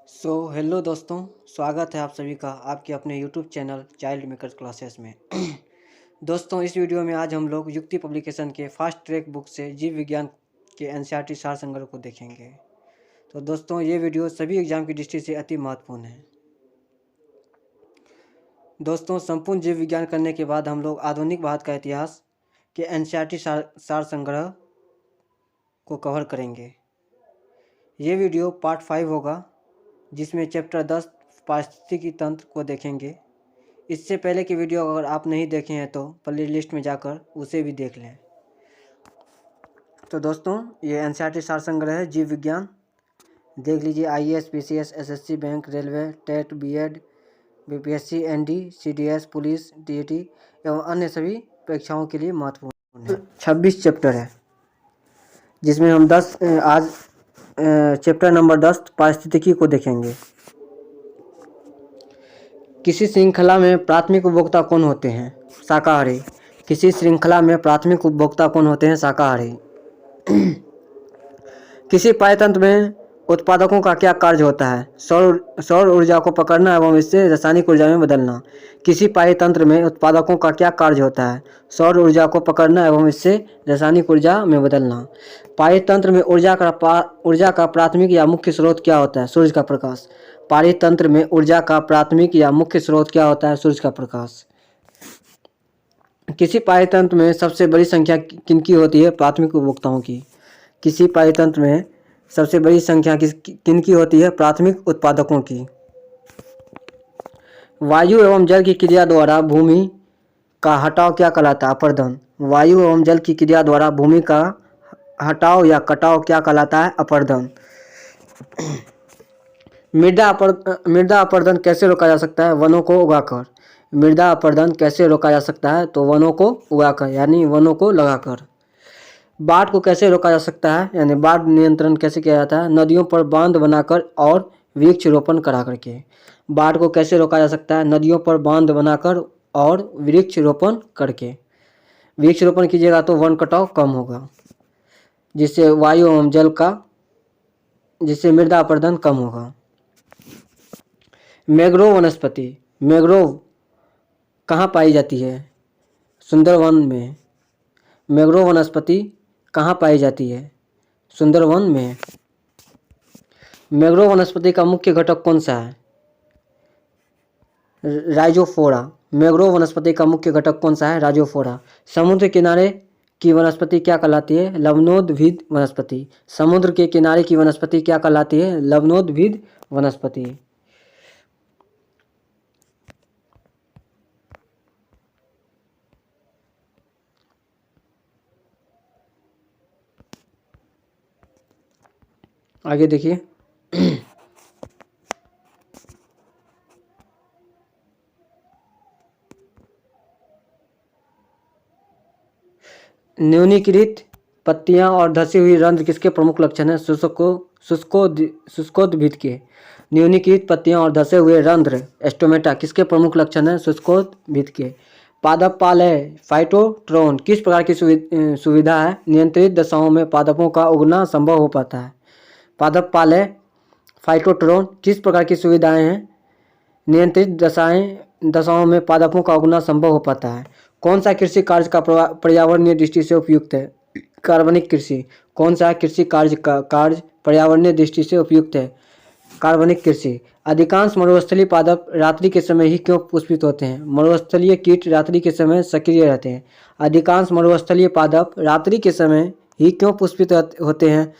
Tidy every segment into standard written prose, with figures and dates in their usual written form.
Hello दोस्तों, स्वागत है आप सभी का आपके अपने YouTube channel child makers classes में। दोस्तों, इस वीडियो में आज हम लोग युक्ति पब्लिकेशन के फास्ट ट्रैक बुक से जीव विज्ञान के एनसीईआरटी सार संग्रह को देखेंगे। तो दोस्तों, ये वीडियो सभी एग्जाम की दृष्टि से अति महत्वपूर्ण है। दोस्तों, संपूर्ण जीव विज्ञान करने के बाद हम लोग आधुनिक भारत का इतिहास के एनसीईआरटी सार संग्रह को कवर करेंगे। ये वीडियो पार्ट 5 होगा, जिसमें चैप्टर 10 पारिस्थितिकी तंत्र को देखेंगे। इससे पहले की वीडियो अगर आप नहीं देखे हैं तो प्ले लिस्ट में जाकर उसे भी देख लें। तो दोस्तों, ये एनसीईआरटी सार संग्रह है जीव विज्ञान। देख लीजिए, IAS, PCS, SSC, bank, railway, TET, BEd, BPSC, ND, CDS, police, TET एवं अन्य सभी परीक्षाओं के लिए महत्वपूर्ण है। 26 चैप्टर है, जिसमें हम आज चैप्टर नंबर 10 पारिस्थितिकी को देखेंगे। किसी श्रृंखला में प्राथमिक उपभोक्ता कौन होते हैं? शाकाहारी। किसी श्रृंखला में प्राथमिक उपभोक्ता कौन होते हैं? शाकाहारी। किसी पायतंत्र में उत्पादकों का क्या कार्य होता है? सौर ऊर्जा को पकड़ना एवं इससे रासायनिक ऊर्जा में बदलना। किसी पायतंत्र में उत्पादकों का क्या कार्य होता है? सौर ऊर्जा को पकड़ना एवं इससे रासायनिक ऊर्जा में बदलना। पायतंत्र में ऊर्जा का प्राथमिक या मुख्य स्रोत क्या होता है? सूरज का प्रकाश। पायतंत्र में ऊर्जा का प्राथमिक या मुख्य स्रोत क्या होता है? सूरज का प्रकाश। किसी पायतंत्र में सबसे बड़ी संख्या किनकी होती है? प्राथमिक उपभोक्ताओं की। किसी पायतंत्र में सबसे बड़ी संख्या किनकी होती है? प्राथमिक उत्पादकों की। वायु एवं जल की क्रिया द्वारा भूमि का हटाव क्या कहलाता है? अपरदन। वायु एवं जल की क्रिया द्वारा भूमि का हटाव या कटाव क्या कहलाता है? अपरदन। मृदा अपरदन कैसे रोका जा सकता है? वनों को उगाकर। मृदा अपरदन कैसे रोका जा सकता है? तो वनों को उगाकर, यानी वनों को लगाकर। बाढ़ को कैसे रोका जा सकता है? यानी बाढ़ नियंत्रण कैसे किया जाता है? नदियों पर बांध बनाकर और वृक्ष रोपण करा करके। बाढ़ को कैसे रोका जा सकता है? नदियों पर बांध बनाकर और वृक्ष रोपण करके। वृक्ष रोपण कीजिएगा तो वन कटाव कम होगा, जिससे वायु एवं जल का, जिससे मृदा अपरदन कम होगा। मैंग्रोव वनस्पति, मैंग्रोव कहाँ पाई जाती है? सुंदरवन में। मैंग्रोव वनस्पति कहाँ पाई जाती है? सुंदरवन में। मैंग्रोव वनस्पति का मुख्य घटक कौन सा है? राइजोफोरा। मैंग्रोव वनस्पति का मुख्य घटक कौन सा है? राइजोफोरा। समुद्र किनारे की वनस्पति क्या कहलाती है? लवणोद्भिद वनस्पति। समुद्र के किनारे की वनस्पति क्या कहलाती है? लवणोद्भिद वनस्पति। आगे देखिए। न्यूनीकृत पत्तियां और धसी हुई रंध्र किसके प्रमुख लक्षण हैं? शुष्कोद्भिद के। न्यूनीकृत पत्तियां और धसे हुए रंध्र स्टोमेटा किसके प्रमुख लक्षण हैं? शुष्कोद्भिद के। पादप पाल है फाइटोट्रोन किस प्रकार की सुविधा है? नियंत्रित दशाओं में पादपों का उगना संभव हो पाता है। पादप पाल है फाइटोट्रोन किस प्रकार की सुविधाएं हैं? नियंत्रित दशाओं में पादपों का उगना संभव हो पाता है। कौन सा कृषि कार्य का पर्यावरणीय दृष्टि से उपयुक्त है? कार्बनिक कृषि। कौन सा कृषि कार्य का पर्यावरणीय दृष्टि से उपयुक्त है? कार्बनिक कृषि। अधिकांश मरुस्थलीय पादप रात्रि के समय ही क्यों पुष्पित होते हैं? मरुस्थलीय कीट रात्रि के समय सक्रिय रहते हैं। अधिकांश मरुस्थलीय पादप रात्रि के समय ही क्यों पुष्पित होते हैं?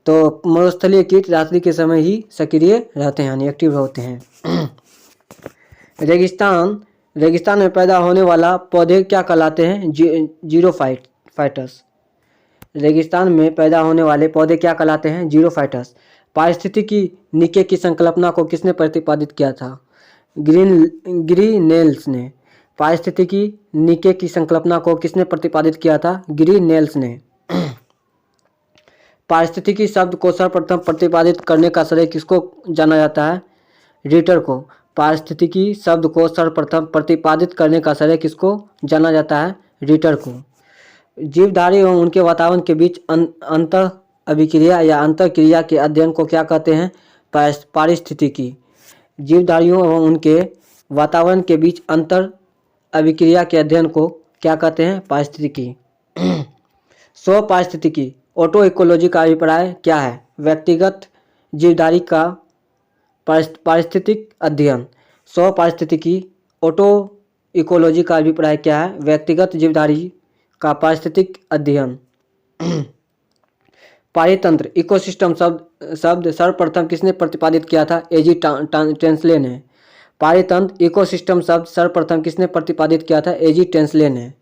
तो मरुस्थलीय कीट रात्रि के समय ही सक्रिय रहते हैं, यानी एक्टिव होते हैं। रेगिस्तान में पैदा होने वाला पौधे क्या कहलाते हैं? जीरोफाइटस। रेगिस्तान में पैदा होने वाले पौधे क्या कहलाते हैं? जीरोफाइटस। पारिस्थितिकी निके की संकल्पना को किसने प्रतिपादित किया था? ग्रीनेल्स ने। पारिस्थितिकी निके की संकल्पना को किसने प्रतिपादित किया था? ग्रीनेल्स ने। पारिस्थितिकी शब्द को सर्वप्रथम प्रतिपादित करने का श्रेय किसको जाना जाता है? रिटर को। पारिस्थितिकी शब्द को सर्वप्रथम प्रतिपादित करने का श्रेय किसको जाना जाता है? रिटर को। जीवधारी एवं उनके वातावरण के बीच अंतर अभिक्रिया या अंतर क्रिया के अध्ययन को क्या कहते हैं? पारिस्थितिकी। जीवधारियों एवं उनके वातावरण के बीच अंतर अभिक्रिया के अध्ययन को क्या कहते हैं? पारिस्थितिकी। स्व पारिस्थितिकी ऑटो इकोलॉजी का अभिप्राय क्या है? व्यक्तिगत जीवधारी का पारिस्थितिक अध्ययन। स्व पारिस्थितिकी ऑटो इकोलॉजी का अभिप्राय क्या है? व्यक्तिगत जीवधारी का पारिस्थितिक अध्ययन। पारितंत्र इकोसिस्टम शब्द सर्वप्रथम किसने प्रतिपादित किया था? एजी टेंसले ने। पारितंत्र इकोसिस्टम शब्द सर्वप्रथम किसने प्रतिपादित किया था? एजी टेंसले ने।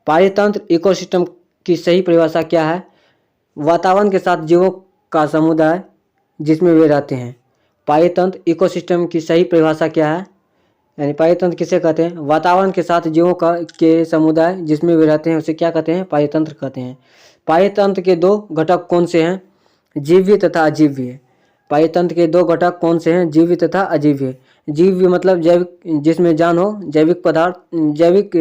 पारितंत्र इकोसिस्टम की सही परिभाषा क्या है? वातावरण के साथ जीवों का समुदाय जिसमें वे रहते हैं। पारितंत्र इकोसिस्टम की सही परिभाषा क्या है? यानी पारितंत्र किसे कहते हैं? वातावरण के साथ जीवों के समुदाय जिसमें वे रहते हैं उसे क्या कहते हैं? पारितंत्र कहते हैं। पारितंत्र के दो घटक कौन से हैं? जीव्य तथा अजीव्य। पारितंत्र के दो घटक कौन से हैं? जीव्य तथा अजीव्य। जीव्य मतलब जैविक, जिसमें जान हो, जैविक पदार्थ, जैविक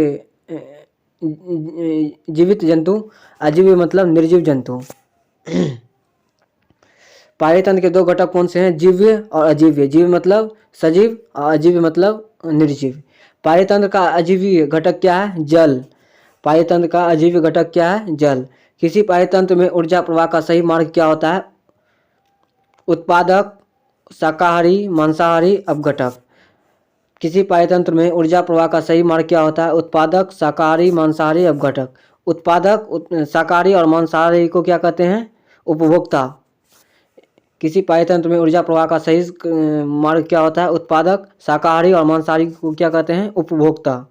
जीवित जंतु। अजीव्य मतलब निर्जीव जंतु। पारितंत्र के दो घटक कौन से हैं? जीव्य और अजीव्य। जीव मतलब सजीव और अजीव्य मतलब निर्जीव। पारितंत्र का अजीव्य घटक क्या है? जल। पारितंत्र का अजीव्य घटक क्या है? जल। किसी पारितंत्र में ऊर्जा प्रवाह का सही मार्ग क्या होता है? उत्पादक, शाकाहारी, मांसाहारी, अपघटक। किसी पारितंत्र में ऊर्जा प्रवाह का सही मार्ग क्या होता है? उत्पादक, शाकाहारी, मांसाहारी, अपघटक। उत्पादक, शाकाहारी और मांसाहारी को क्या कहते हैं? उपभोक्ता। किसी पारितंत्र में ऊर्जा प्रवाह का सही मार्ग क्या होता है? उत्पादक, शाकाहारी और मांसाहारी को क्या कहते हैं? उपभोक्ता।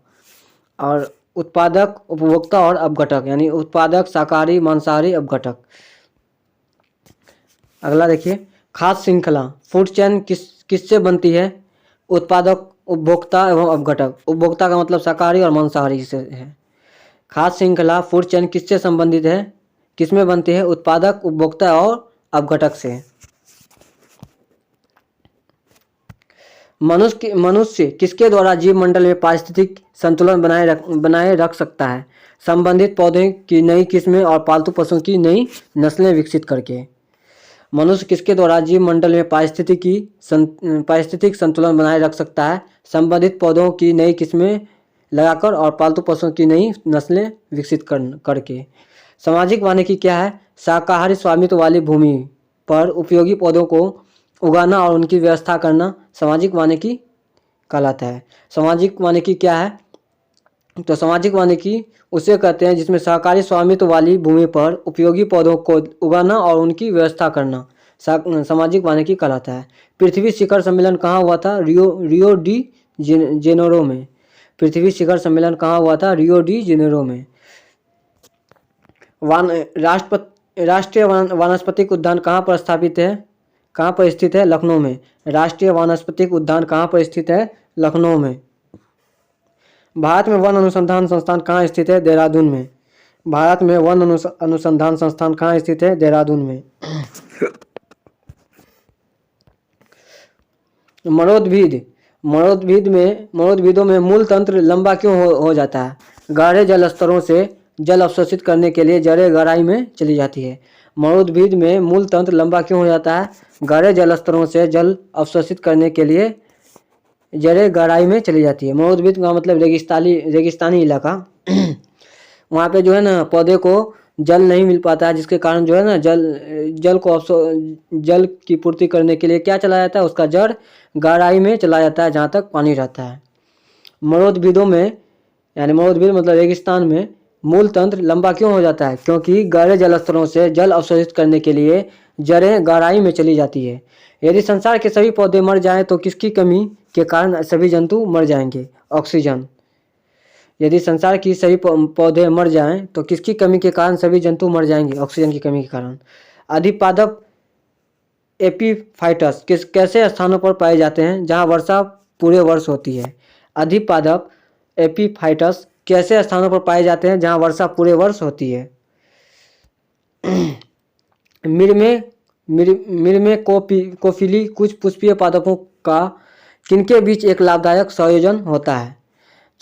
और उत्पादक, उपभोक्ता और अपघटक, यानी उत्पादक, शाकाहारी, मांसाहारी, अपघटक। अगला देखिए, खाद्य श्रृंखला फूड चेन किससे बनती है? उत्पादक, उपभोक्ता एवं अपघटक। उपभोक्ता का मतलब शाकाहारी और मांसाहारी से है। खाद्य श्रृंखला फूड चेन किससे संबंधित है? किसमें बनती है? उत्पादक, उपभोक्ता और अपघटक से। मनुष्य किसके द्वारा जीव मंडल में पारिस्थितिक संतुलन बनाए रख सकता है? संबंधित पौधों की नई किस्में और पालतू पशुओं की नई नस्लें विकसित करके। मनुष्य किसके द्वारा जीव मंडल में पारिस्थितिक संतुलन बनाए रख सकता है? संबंधित पौधों की नई किस्में लगाकर और पालतू पशुओं की नई नस्लें विकसित करके। सामाजिक वानिकी क्या है? शाकाहारी स्वामित्व वाली भूमि पर उपयोगी पौधों को उगाना और उनकी व्यवस्था करना सामाजिक वानिकी कहलाता है। सामाजिक वानिकी क्या है? तो सामाजिक वानिकी उसे कहते हैं जिसमें सहकारी स्वामित्व वाली भूमि पर उपयोगी पौधों को उगाना और उनकी व्यवस्था करना सामाजिक वानिकी कहलाता है। पृथ्वी शिखर सम्मेलन कहाँ हुआ था? रियो डी जेनेरो में। पृथ्वी शिखर सम्मेलन कहाँ हुआ था? रियो डी जेनेरो में। राष्ट्रीय वानस्पतिक उद्यान कहाँ पर स्थापित है? कहाँ पर स्थित है? लखनऊ में। राष्ट्रीय वानस्पतिक उद्यान कहाँ पर स्थित है? लखनऊ में। भारत में वन अनुसंधान संस्थान कहाँ स्थित है? देहरादून में। भारत में वन अनुसंधान संस्थान कहाँ स्थित है? देहरादून में। मरोदभिदों में मूल तंत्र लंबा क्यों हो जाता है? गहरे जल स्तरों से जल अवशोषित करने के लिए जड़ें गहराई में चली जाती है। मरोदभिद में मूल तंत्र लंबा क्यों हो जाता है? गहरे जल स्तरों से जल अवशोषित करने के लिए जड़ें गहराई में चली जाती है। मरोदभिद का मतलब रेगिस्तानी इलाका। वहाँ पे जो है ना पौधे को जल नहीं मिल पाता है, जिसके कारण जो है ना जल की पूर्ति करने के लिए क्या चला जाता है? उसका जड़ गहराई में चला जाता है जहाँ तक पानी रहता है। मरोदभिदों में यानी मरोदभिद मतलब रेगिस्तान में मूल तंत्र लंबा क्यों हो जाता है? क्योंकि गहरे जल स्तरों से जल अवशोषित करने के लिए जड़ें गहराई में चली जाती है। यदि संसार के सभी पौधे मर जाएं तो किसकी कमी के कारण सभी जंतु मर जाएंगे? ऑक्सीजन। यदि संसार की सभी पौधे मर जाएं तो किसकी कमी के कारण सभी जंतु मर जाएंगे? ऑक्सीजन की कमी के कारण। अधिपादप एपीफाइटस कैसे स्थानों पर पाए जाते हैं जहां वर्षा पूरे वर्ष होती है? अधिपादप एपीफाइटस कैसे स्थानों पर पाए जाते हैं जहां वर्षा पूरे वर्ष होती है? मिर्मेकोफिली कुछ पुष्पीय पादपों का किनके बीच एक लाभदायक संयोजन होता है?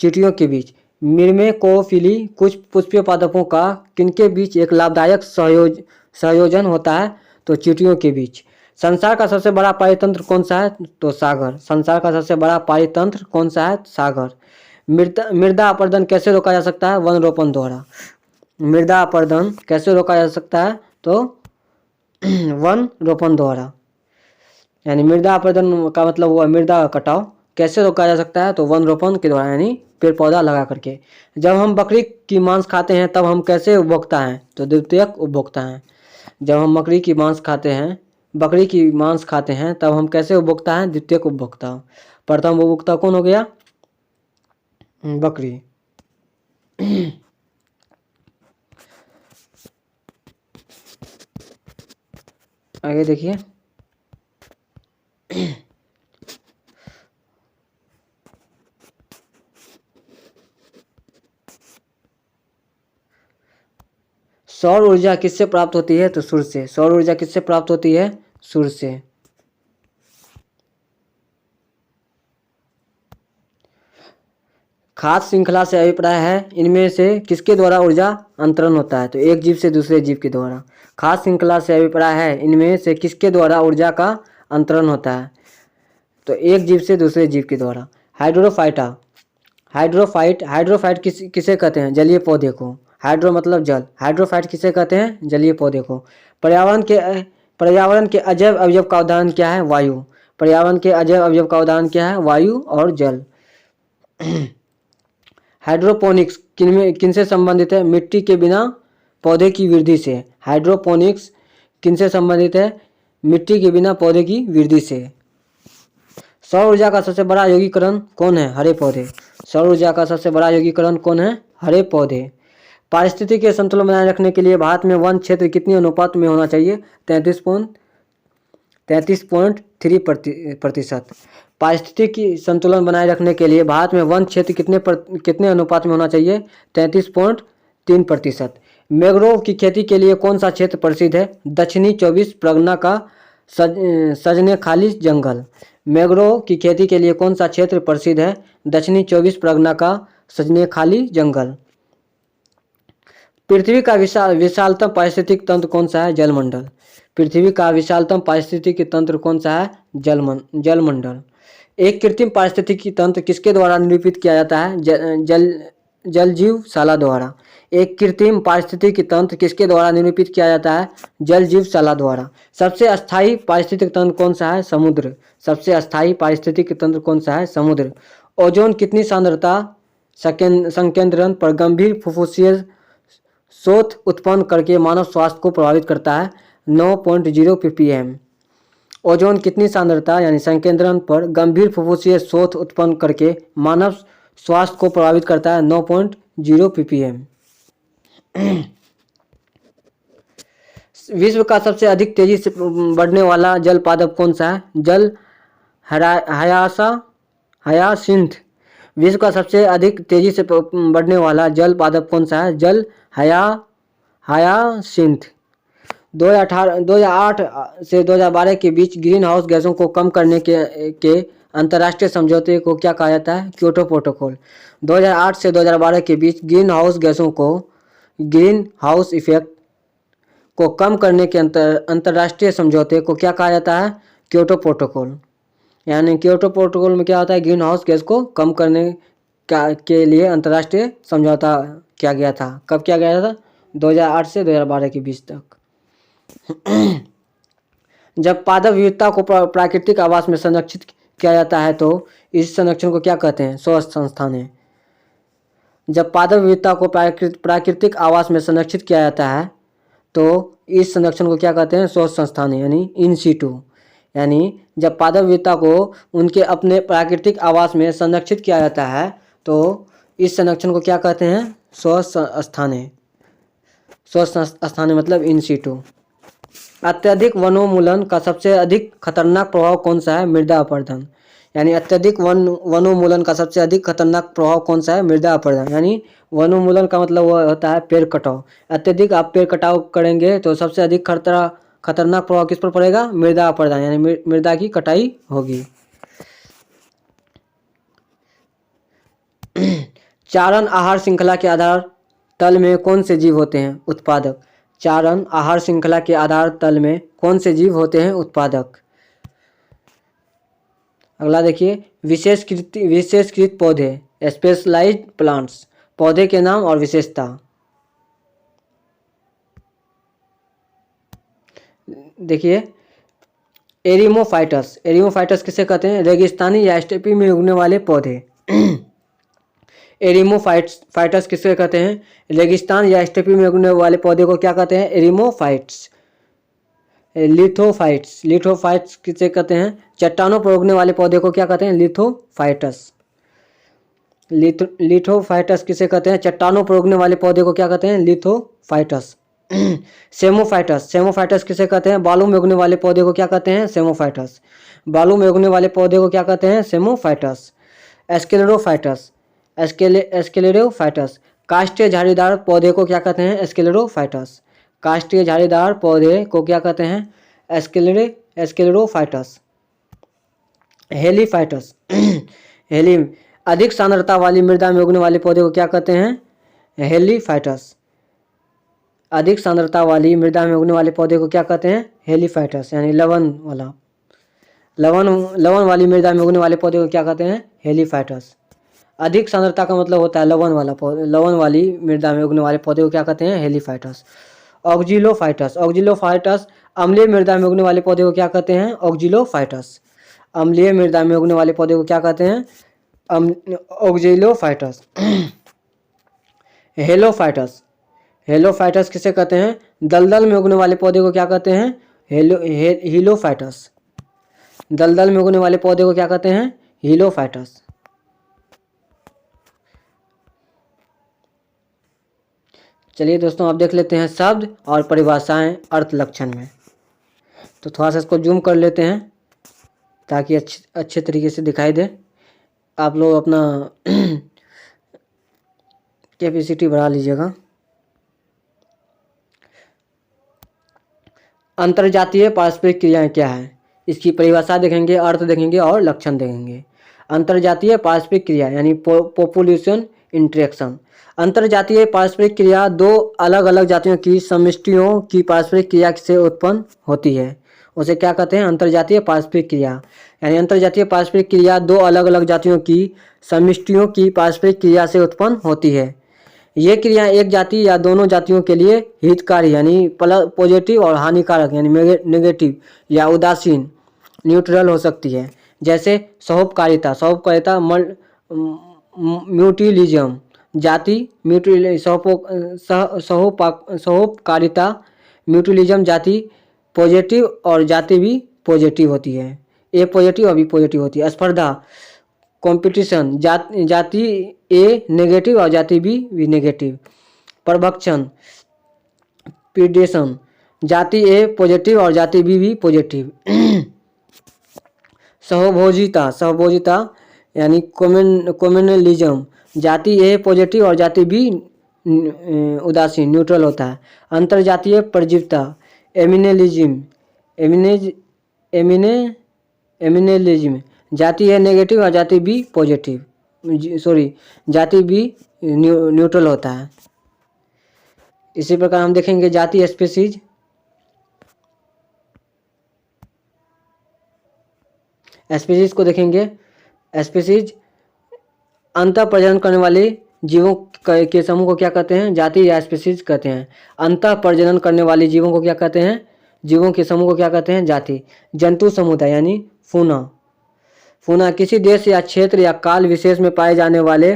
चींटियों के बीच। मिर्मेकोफिली कुछ पुष्पीय पादपों का किनके बीच एक लाभदायक संयोजन होता है? तो चींटियों के बीच। संसार का सबसे बड़ा पारितंत्र कौन सा है? तो सागर। संसार का सबसे बड़ा पारितंत्र कौन सा है? सागर। मृदा अपरदन कैसे रोका जा सकता है? वन रोपण द्वारा। मृदा अपरदन कैसे रोका जा सकता है? तो वन रोपण द्वारा। यानी मृदा अपरदन का मतलब हुआ मृदा कटाव। कैसे रोका जा सकता है? तो वन रोपण के द्वारा, यानी पेड़ पौधा लगा करके। जब हम बकरी की मांस खाते हैं तब हम कैसे उपभोक्ता हैं? तो द्वितीयक उपभोक्ता हैं। जब हम बकरी की मांस खाते हैं तब हम कैसे उपभोक्ता हैं? द्वितीयक उपभोक्ता। प्रथम उपभोक्ता कौन हो गया? बकरी। आगे देखिए। सौर ऊर्जा किससे प्राप्त होती है? तो सूर्य से। सौर ऊर्जा किससे प्राप्त होती है? सूर्य से। खाद्य श्रृंखला से अभिप्राय है इनमें से किसके द्वारा ऊर्जा अंतरण होता है? तो एक जीव से दूसरे जीव के द्वारा। खाद्य श्रृंखला से अभिप्राय है इनमें से किसके द्वारा ऊर्जा का अंतरण होता है? तो एक जीव से दूसरे जीव के द्वारा। हाइड्रोफाइट किसे कहते हैं? जलीय पौधे को। हाइड्रो मतलब जल, हाइड्रोफाइट किसे कहते हैं? जलीय पौधे को। पर्यावरण के अजैव अवयव का उदाहरण क्या है? वायु। पर्यावरण के अजैव अवयव का उदाहरण क्या है? वायु और जल। हाइड्रोपोनिक्स किनसे संबंधित है? मिट्टी के बिना पौधे की वृद्धि से। हाइड्रोपोनिक्स किनसे संबंधित है? मिट्टी के बिना पौधे की वृद्धि से। सौर ऊर्जा का सबसे बड़ा यौगिकरण कौन है? हरे पौधे। सौर ऊर्जा का सबसे बड़ा यौगिकरण कौन है? हरे पौधे। पारिस्थितिकी के संतुलन बनाए रखने के लिए भारत में वन क्षेत्र कितनी अनुपात में होना चाहिए? 33.3%। पारिस्थितिकी संतुलन बनाए रखने के लिए भारत में वन क्षेत्र कितने अनुपात में होना चाहिए? 33.3%। मैंग्रोव की खेती के लिए कौन सा क्षेत्र प्रसिद्ध है? दक्षिणी 24 परगना का सजने खाली जंगल। मैंग्रोव की खेती के लिए कौन सा क्षेत्र प्रसिद्ध है? दक्षिणी 24 परगना का सजने खाली जंगल। पृथ्वी का विशालतम पारिस्थितिक तंत्र कौन सा है? जलमंडल। पृथ्वी का विशालतम पारिस्थितिक तंत्र कौन सा है? जलमंडल। एक कृत्रिम पारिस्थितिकी तंत्र किसके द्वारा निरूपित किया जाता है? जलजीवशाला द्वारा। एक कृत्रिम पारिस्थितिकी तंत्र किसके द्वारा निरूपित किया जाता है? जलजीवशाला द्वारा। सबसे अस्थायी पारिस्थितिक तंत्र कौन सा है? समुद्र। सबसे अस्थायी पारिस्थितिक तंत्र कौन सा है? समुद्र। ओजोन कितनी सांद्रता संकेंद्रण पर गंभीर फुफ्फुसीय शोथ उत्पन्न करके मानव स्वास्थ्य को प्रभावित करता है? 9.0 ppm। ओजोन कितनी सांद्रता यानी संकेंद्रण पर गंभीर फुफ्फुसीय शोथ उत्पन्न करके मानव स्वास्थ्य को प्रभावित करता है? 9.0 ppm। विश्व का सबसे अधिक तेजी से बढ़ने वाला जल पादप कौन सा है? जल हयासिंथ। विश्व का सबसे अधिक तेजी से बढ़ने वाला जल पादप कौन सा है? जल हयासिंथ। 2008 से 2012 के बीच ग्रीन हाउस गैसों को कम करने के अंतर्राष्ट्रीय समझौते को क्या कहा जाता है? Kyoto protocol. 2008 से 2012 के बीच ग्रीन हाउस इफेक्ट को कम करने के अंतर्राष्ट्रीय समझौते को क्या कहा जाता है? Kyoto protocol. यानी क्योटो प्रोटोकॉल में क्या होता है? ग्रीन हाउस गैस को कम करने के लिए अंतर्राष्ट्रीय समझौता किया गया था। कब किया गया था? 2008 से 2012 के बीच तक। जब पादप विविधता को प्राकृतिक आवास में संरक्षित किया जाता है तो इस संरक्षण को क्या कहते हैं? शोध संस्थान है। जब पादप विविधता को प्राकृतिक आवास में संरक्षित किया जाता है तो इस संरक्षण को क्या कहते हैं? शोध संस्थान है, यानी इन सीटू। यानी जब पादप विविधता को उनके अपने प्राकृतिक आवास में संरक्षित किया जाता है तो इस संरक्षण को क्या कहते हैं? शोध स्थान है। शोध स्थान मतलब इन सीटू। अत्यधिक वनोन्मूलन का सबसे अधिक खतरनाक प्रभाव कौन सा है? मृदा अपरदन। यानी अत्यधिक वनोन्मूलन का सबसे अधिक खतरनाक प्रभाव कौन सा है? मृदा अपरदन। यानी वनोन्मूलन का मतलब वो होता है पेड़ कटाव। अत्यधिक आप पेड़ कटाव करेंगे तो सबसे अधिक खतरनाक प्रभाव किस पर पड़ेगा? मृदा अपरदन, यानी मृदा की कटाई होगी। चारण आहार श्रृंखला के आधार तल में कौन से जीव होते हैं? उत्पादक। चारण आहार श्रृंखला के आधार तल में कौन से जीव होते हैं उत्पादक। अगला देखिए, विशेषकृत पौधे, स्पेशलाइज्ड प्लांट्स, पौधे के नाम और विशेषता। देखिए, एरिमोफाइटस, एरिमोफाइटस किसे कहते हैं, रेगिस्तानी या स्टेपी में उगने वाले पौधे। एरिमोफाइटस किसे कहते हैं, रेगिस्तान या स्टेपी में उगने वाले पौधे को क्या कहते हैं, एरिमोफाइट्स। लिथोफाइट्स किसे कहते हैं, चट्टानों पर उगने वाले पौधे को क्या कहते हैं, लिथोफाइटस। लिथोफाइटस किसे कहते हैं, चट्टानों पर उगने वाले पौधे को क्या कहते हैं, लिथोफाइटस। सेमोफाइटस किसे कहते हैं, बालू में उगने वाले पौधे को क्या कहते हैं, सेमोफाइटस। बालू में उगने वाले पौधे को क्या कहते हैं, सेमोफाइटस। एस्केलेरोफाइटस, काष्ठीय झाड़ीदार पौधे को क्या कहते हैं, एस्केलेरोफाइटस। काष्ठीय झाड़ीदार पौधे को क्या कहते हैं, एस्केलेरोफाइटस। हेलीफाइटस, अधिक सांद्रता वाली मृदा में उगने वाले पौधे को क्या कहते हैं, हेलीफाइटस। अधिक सांद्रता वाली मृदा में उगने वाले पौधे को क्या कहते हैं, हेलीफाइटस, यानी लवण वाली मृदा में उगने वाले पौधे को क्या कहते हैं, हेलीफाइटस। अधिक सांद्रता का मतलब होता है लवण वाली मृदा में उगने वाले पौधे को क्या कहते हैं, हेलीफाइटस। ऑक्जिलोफाइटस, अम्लीय मृदा में उगने वाले पौधे को क्या कहते हैं, ऑक्जिलोफाइटस। अम्लीय मृदा में उगने वाले पौधे को क्या कहते हैं, ऑक्जिलोफाइटस। हेलोफाइटस किसे कहते हैं, दलदल में उगने वाले पौधे को क्या कहते हैं, हीलोफाइटस। दलदल में उगने वाले पौधे को क्या कहते हैं, हीलोफाइटस। चलिए दोस्तों, अब देख लेते हैं शब्द और परिभाषाएं अर्थ लक्षण में। तो थोड़ा सा इसको जूम कर लेते हैं ताकि अच्छे तरीके से दिखाई दे। आप लोग अपना कैपेसिटी बढ़ा लीजिएगा। अंतर्जातीय पारस्परिक क्रियाएं क्या है, इसकी परिभाषा देखेंगे, अर्थ देखेंगे और लक्षण देखेंगे। अंतर्जातीय पारस्परिक क्रिया यानी पॉपुलेशन इंटरेक्शन। अंतर्जातीय पारस्परिक क्रिया दो अलग अलग जातियों की समष्टियों की पारस्परिक क्रिया से उत्पन्न होती है, उसे क्या कहते हैं, अंतर्जातीय पारस्परिक क्रिया। यानी अंतर्जातीय पारस्परिक क्रिया दो अलग अलग जातियों की समष्टियों की पारस्परिक क्रिया से उत्पन्न होती है। ये क्रिया एक जाति या दोनों जातियों के लिए हितकारी यानी पॉजिटिव और हानिकारक यानी नेगेटिव या उदासीन न्यूट्रल हो सकती है। जैसे सहोपकारिता, म्यूटिलिज्म, जाति सहोपकारिता, म्यूटिलिज्म, जाति पॉजिटिव और जाति भी पॉजिटिव होती है, ए पॉजिटिव और बी पॉजिटिव होती है। स्पर्धा कंपटीशन, जाति ए नेगेटिव और जाति बी नेगेटिव। परभक्षण प्रीडेशन, जाति ए पॉजिटिव और जाति बी भी पॉजिटिव। सहभोजिता यानी कम्युनलिज्म, जाति ए पॉजिटिव और जाति बी उदासीन न्यूट्रल होता है। अंतर्जातीय परजीवता एमिनेलिज्म, जाति ए नेगेटिव और जाति बी पॉजिटिव, जाति बी न्यूट्रल होता है। इसी प्रकार हम देखेंगे जाति स्पीसीज। स्पीसीज को देखेंगे, स्पीसीज अंतः प्रजनन करने वाले जीवों के समूह को क्या कहते हैं, जाति या स्पीसीज कहते हैं। अंतः प्रजनन करने वाले जीवों को क्या कहते हैं, जीवों के समूह को क्या कहते हैं, जाति। जंतु समुदाय यानी फूना किसी देश या क्षेत्र या काल विशेष में पाए जाने वाले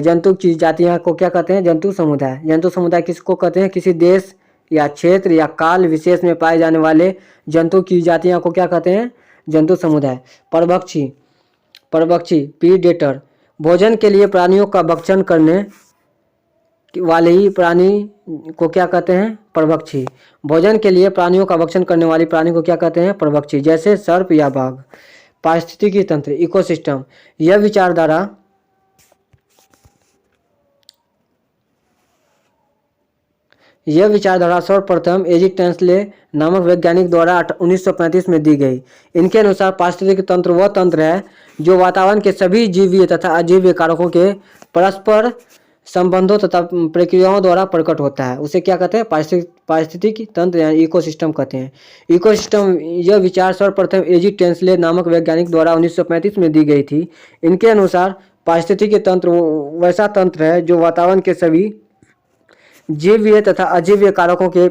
जंतु की जातियां को क्या कहते हैं, जंतु समुदाय। जंतु समुदाय किसको कहते हैं, किसी देश या क्षेत्र या काल विशेष में पाए जाने वाले जंतु की जातियां को क्या कहते हैं, जंतु समुदाय। परभक्षी प्रीडेटर, भोजन के लिए प्राणियों का भक्षण करने वाले ही प्राणी को क्या कहते हैं, परभक्षी। भोजन के लिए प्राणियों का भक्षण करने वाली प्राणी को क्या कहते हैं, परभक्षी, जैसे सर्प या बाघ। पारिस्थितिकी तंत्र इकोसिस्टम, यह विचारधारा सर्वप्रथम एजिक टेंसले नामक वैज्ञानिक द्वारा 1935 में दी गई। इनके अनुसार पारिस्थितिकी तंत्र वह तंत्र है जो वातावरण के सभी जीवीय तथा अजीवीय कारकों के परस्पर संबंधों तथा प्रक्रियाओं द्वारा प्रकट होता है। उसे क्या कहते हैं? पारिस्थितिकी तंत्र यानी इकोसिस्टम कहते हैं। इकोसिस्टम यह विचार सर्वप्रथम एजी टेंसले नामक वैज्ञानिक द्वारा 1935 में दी गई थी। इनके अनुसार पारिस्थितिकी तंत्र वैसा तंत्र है जो वातावरण के सभी जीववीय तथा अजीववीय कारकों के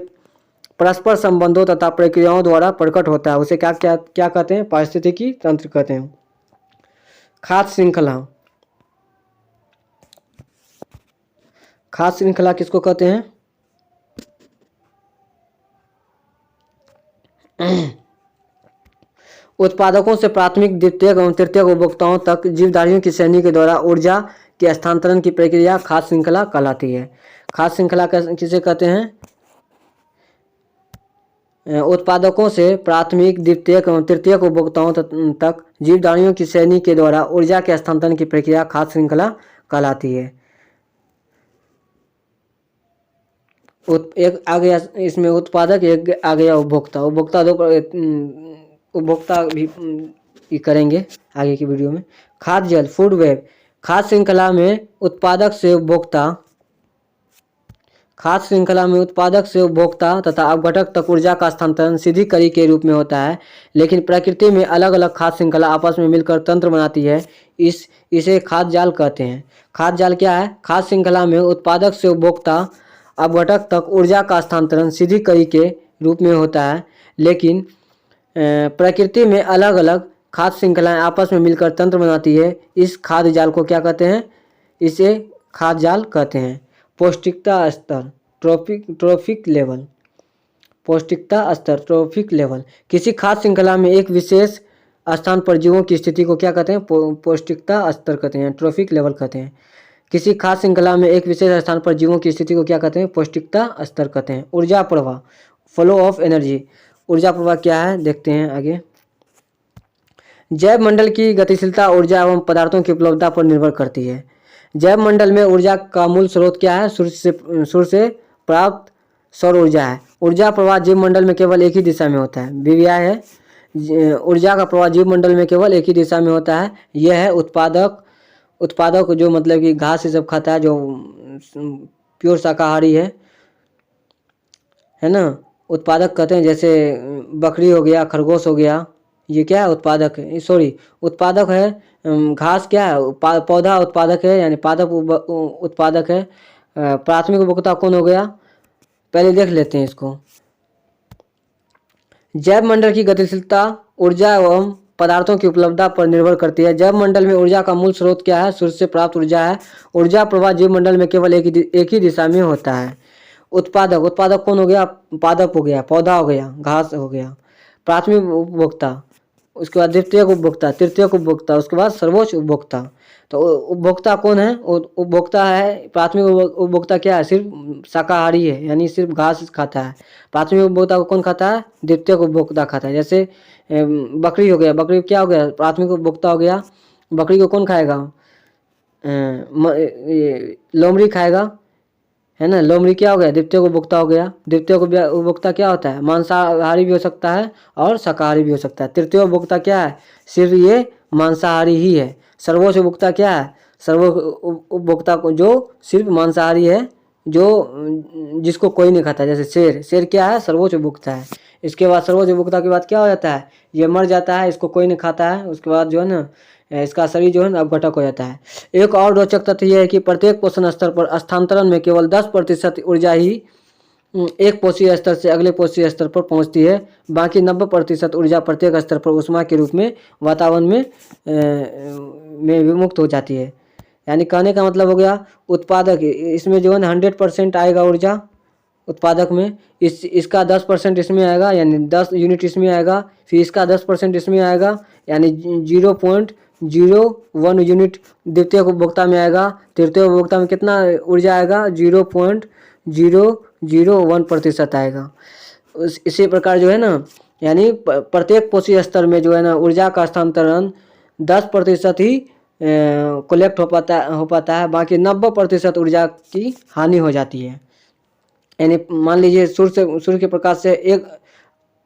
परस्पर संबंधों तथा प्रक्रियाओं द्वारा प्रकट होता है। उसे क्या क्या क्या कहते हैं? पारिस्थितिकी तंत्र कहते हैं। खाद्य श्रृंखला, खाद्य श्रृंखला किसको कहते हैं? उत्पादकों से प्राथमिक, द्वितीयक एवं तृतीयक उपभोक्ताओं तक जीवधारियों की श्रेणी के द्वारा ऊर्जा के हस्तांतरण की प्रक्रिया खाद्य श्रृंखला कहलाती है। खाद्य श्रृंखला किसे कहते हैं? उत्पादकों से प्राथमिक, द्वितीयक एवं तृतीयक उपभोक्ताओं तक जीवधारियों की श्रेणी के द्वारा ऊर्जा के हस्तांतरण की प्रक्रिया खाद्य श्रृंखला कहलाती है। एक आ गया इसमें उत्पादक, एक आ गया उपभोक्ता। उपभोक्ता भी करेंगे आगे की वीडियो में। खाद्य जल, फूड वेब, खाद्य श्रृंखला में उत्पादक से उपभोक्ता तथा अपघटक तक ऊर्जा का हस्तांतरण सीधी कड़ी के रूप में होता है। लेकिन प्रकृति में अलग अलग खाद्य श्रृंखला आपस में मिलकर तंत्र बनाती है। इसे खाद्य जाल कहते हैं। खाद्य जाल क्या है? खाद्य श्रृंखला में उत्पादक से उपभोक्ता अपघटक तक ऊर्जा का हस्तांतरण सीधी कड़ी के रूप में होता है। लेकिन प्रकृति में अलग अलग खाद्य श्रृंखलाएं आपस में मिलकर तंत्र बनाती है। इस खाद्य जाल को क्या कहते हैं? इसे खाद्य जाल कहते हैं। पौष्टिकता स्तर, ट्रॉफिक लेवल, पौष्टिकता स्तर, ट्रॉफिक लेवल। किसी खाद्य श्रृंखला में एक विशेष स्थान पर जीवों की स्थिति को क्या कहते हैं? पौष्टिकता स्तर कहते हैं, ट्रॉफिक लेवल कहते हैं। किसी खाद्य श्रृंखला में एक विशेष स्थान पर जीवों की स्थिति को क्या कहते हैं? पौष्टिकता स्तर कहते हैं। ऊर्जा प्रवाह, फ्लो ऑफ एनर्जी। ऊर्जा प्रवाह क्या है? देखते हैं आगे। जैव मंडल की गतिशीलता ऊर्जा एवं पदार्थों की उपलब्धता पर निर्भर करती है। जैव मंडल में ऊर्जा का मूल स्रोत क्या है? सूर्य से प्राप्त सौर ऊर्जा है। ऊर्जा प्रवाह जीव मंडल में केवल एक ही दिशा में होता है। बीवीआई है। ऊर्जा का प्रवाह जीव मंडल में केवल एक ही दिशा में होता है। यह है उत्पादक जो मतलब कि घास ये सब खाता है, जो प्योर शाकाहारी है ना, उत्पादक कहते हैं। जैसे बकरी हो गया, खरगोश हो गया, ये क्या है? उत्पादक है। सॉरी, उत्पादक है। घास क्या है? पौधा उत्पादक है, यानी पादप उत्पादक है। प्राथमिक उपभोक्ता कौन हो गया? पहले देख लेते हैं इसको। जैव मंडल की गतिशीलता ऊर्जा एवं पदार्थों की उपलब्धता पर निर्भर करती है। जैव मंडल में ऊर्जा का मूल स्रोत क्या है? सूर्य से प्राप्त ऊर्जा है। ऊर्जा प्रवाह जीव मंडल में केवल एक ही दिशा में होता है। उत्पादक कौन हो गया? पादप हो गया, पौधा हो गया, घास हो गया। प्राथमिक उपभोक्ता, उसके बाद द्वितीयक उपभोक्ता, तृतीयक उपभोक्ता, उसके बाद सर्वोच्च उपभोक्ता। तो उपभोक्ता कौन है? उपभोक्ता है, प्राथमिक उपभोक्ता क्या है? सिर्फ शाकाहारी है, यानी सिर्फ घास खाता है। प्राथमिक उपभोक्ता को कौन खाता है? द्वितीयक उपभोक्ता खाता है। जैसे बकरी हो गया, बकरी क्या हो गया? प्राथमिक उपभोक्ता हो गया। बकरी को कौन खाएगा? लोमड़ी खाएगा, है ना। लोमड़ी क्या हो गया? द्वितीयक उपभोक्ता हो गया। द्वितीयक उपभोक्ता क्या होता है? मांसाहारी भी हो सकता है और शाकाहारी भी हो सकता है। तृतीय उपभोक्ता क्या है? सिर्फ ये मांसाहारी ही है। सर्वोच्च उपभोक्ता क्या है? सर्वोच्च उपभोक्ता को जो सिर्फ मांसाहारी है, जिसको कोई नहीं खाता। जैसे शेर क्या है? सर्वोच्च उपभोक्ता है। इसके बाद सर्वोच्च उपभोक्ता के बाद क्या हो जाता है? ये मर जाता है, इसको कोई नहीं खाता है। उसके बाद जो है ना, इसका शरीर जो है ना अपघटक हो जाता है। एक और रोचक तथ्य यह है कि प्रत्येक पोषण स्तर पर स्थानांतरण में केवल 10% ऊर्जा ही एक पोषीय स्तर से अगले पोषीय स्तर पर पहुंचती है। बाकी 90% ऊर्जा प्रत्येक स्तर पर ऊष्मा के रूप में वातावरण में विमुक्त हो जाती है। यानी कहने का मतलब हो गया, उत्पादक इसमें जो है ना 100% आएगा ऊर्जा उत्पादक में। इसका 10% इसमें आएगा, यानी 10 यूनिट इसमें आएगा। फिर इसका 10% इसमें आएगा, यानी 0.01 यूनिट द्वितीय उपभोक्ता में आएगा। तृतीय उपभोक्ता में कितना ऊर्जा आएगा? 0.001% आएगा। इसी प्रकार जो है ना, यानी प्रत्येक पोषीय स्तर में जो है ना ऊर्जा का हस्तांतरण 10% ही कलेक्ट हो पाता है। बाकी 90% ऊर्जा की हानि हो जाती है। यानी मान लीजिए सूर्य के प्रकाश से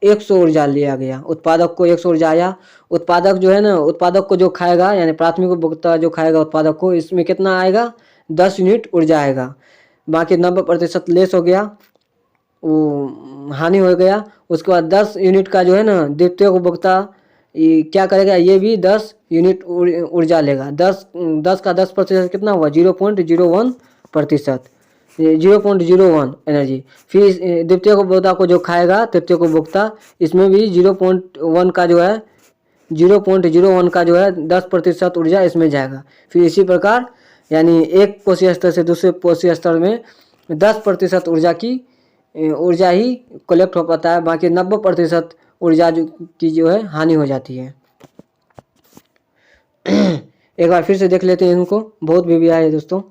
100 ऊर्जा लिया गया, उत्पादक को 100 ऊर्जा आया। उत्पादक जो है ना, उत्पादक को जो खाएगा, यानी प्राथमिक उपभोक्ता जो खाएगा उत्पादक को, इसमें कितना आएगा? 10 यूनिट ऊर्जा आएगा। बाकी 90% लेस हो गया, वो हानि हो गया। उसके बाद 10 यूनिट का जो है ना द्वितीय उपभोक्ता ये क्या करेगा, ये भी 10 यूनिट ऊर्जा लेगा। 10 का 10% कितना हुआ, 0.01%, 0.01 एनर्जी। फिर द्वितीय उपभोक्ता को जो खाएगा तृतीय उपभोक्ता, इसमें भी 0.1 का जो है 0.01 का जो है 10% ऊर्जा इसमें जाएगा। फिर इसी प्रकार यानी एक कोशीय स्तर से दूसरे कोशीय स्तर में 10% ऊर्जा ही कलेक्ट हो पाता है। बाकी 90% ऊर्जा की जो है हानि हो जाती है। एक बार फिर से देख लेते हैं इनको, बहुत भी है दोस्तों।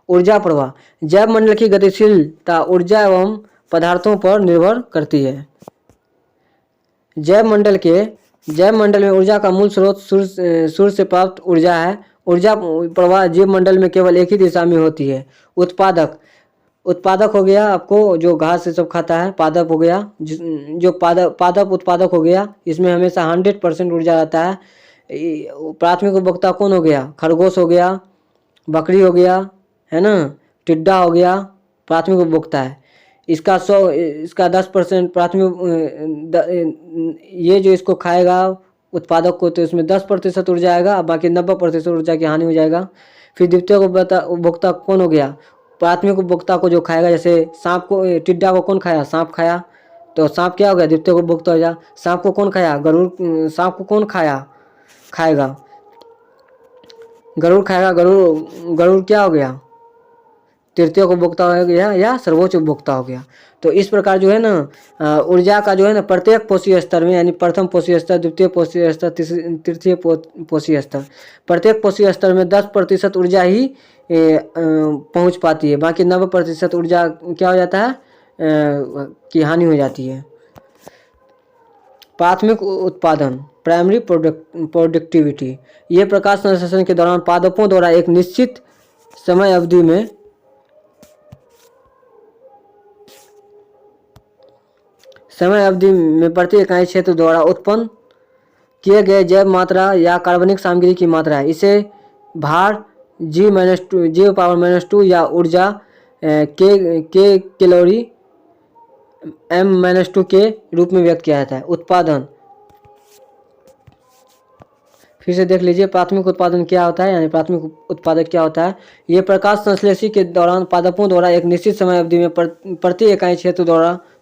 ऊर्जा प्रवाह, जैव मंडल की गतिशीलता ऊर्जा एवं पदार्थों पर निर्भर करती है। जैव मंडल में ऊर्जा का मूल स्रोत सूर्य से प्राप्त ऊर्जा है। ऊर्जा प्रवाह जीव मंडल में केवल एक ही दिशा में होती है। उत्पादक हो गया आपको जो घास से सब खाता है, पादप हो गया जो पादप उत्पादक हो गया, इसमें हमेशा 100% ऊर्जा रहता है। प्राथमिक उपभोक्ता कौन हो गया, खरगोश हो गया, बकरी हो गया, है ना, टिड्डा हो गया, प्राथमिक उपभोक्ता है। इसका 10% प्राथमिक ये जो इसको खाएगा उत्पादक को, तो इसमें 10% ऊर्जा आएगा, बाकी 90% ऊर्जा की हानि हो जाएगा। फिर द्वितीय उपभोक्ता कौन हो गया, प्राथमिक उपभोक्ता को जो खाएगा, जैसे सांप को, टिड्डा को कौन खाया, सांप खाया, तो सांप क्या हो गया, द्वितीय उपभोक्ता हो गया। सांप को कौन खाया, सांप को कौन खाएगा, गरुड़ खाएगा, गरुड़ क्या हो गया, तृतीय उपभोक्ता हो गया या सर्वोच्च उपभोक्ता हो गया। तो इस प्रकार जो है ना ऊर्जा का जो है ना प्रत्येक पोषीय स्तर में, यानी प्रथम पोषीय स्तर, द्वितीय पोषीय स्तर, तृतीय पोषीय स्तर, प्रत्येक पोषीय स्तर में 10% ऊर्जा ही पहुंच पाती है। बाकी 90% ऊर्जा क्या हो जाता है की हानि हो जाती है। प्राथमिक उत्पादन, प्राइमरी प्रोडक्टिविटी, ये प्रकाश संश्लेषण के दौरान पादपों द्वारा एक निश्चित समय अवधि में प्रति इकाई क्षेत्र द्वारा उत्पन्न किए गए जैव मात्रा या कार्बनिक सामग्री की मात्रा है। इसे भार G-2 या ऊर्जा के कैलोरी M-2 के रूप में व्यक्त किया जाता है। उत्पादन, फिर से देख लीजिए प्राथमिक उत्पादन क्या होता है, यानी प्राथमिक उत्पादक क्या होता है। ये प्रकाश संश्लेषण के दौरान पादपों द्वारा एक निश्चित समय अवधि में प्रति इकाई क्षेत्र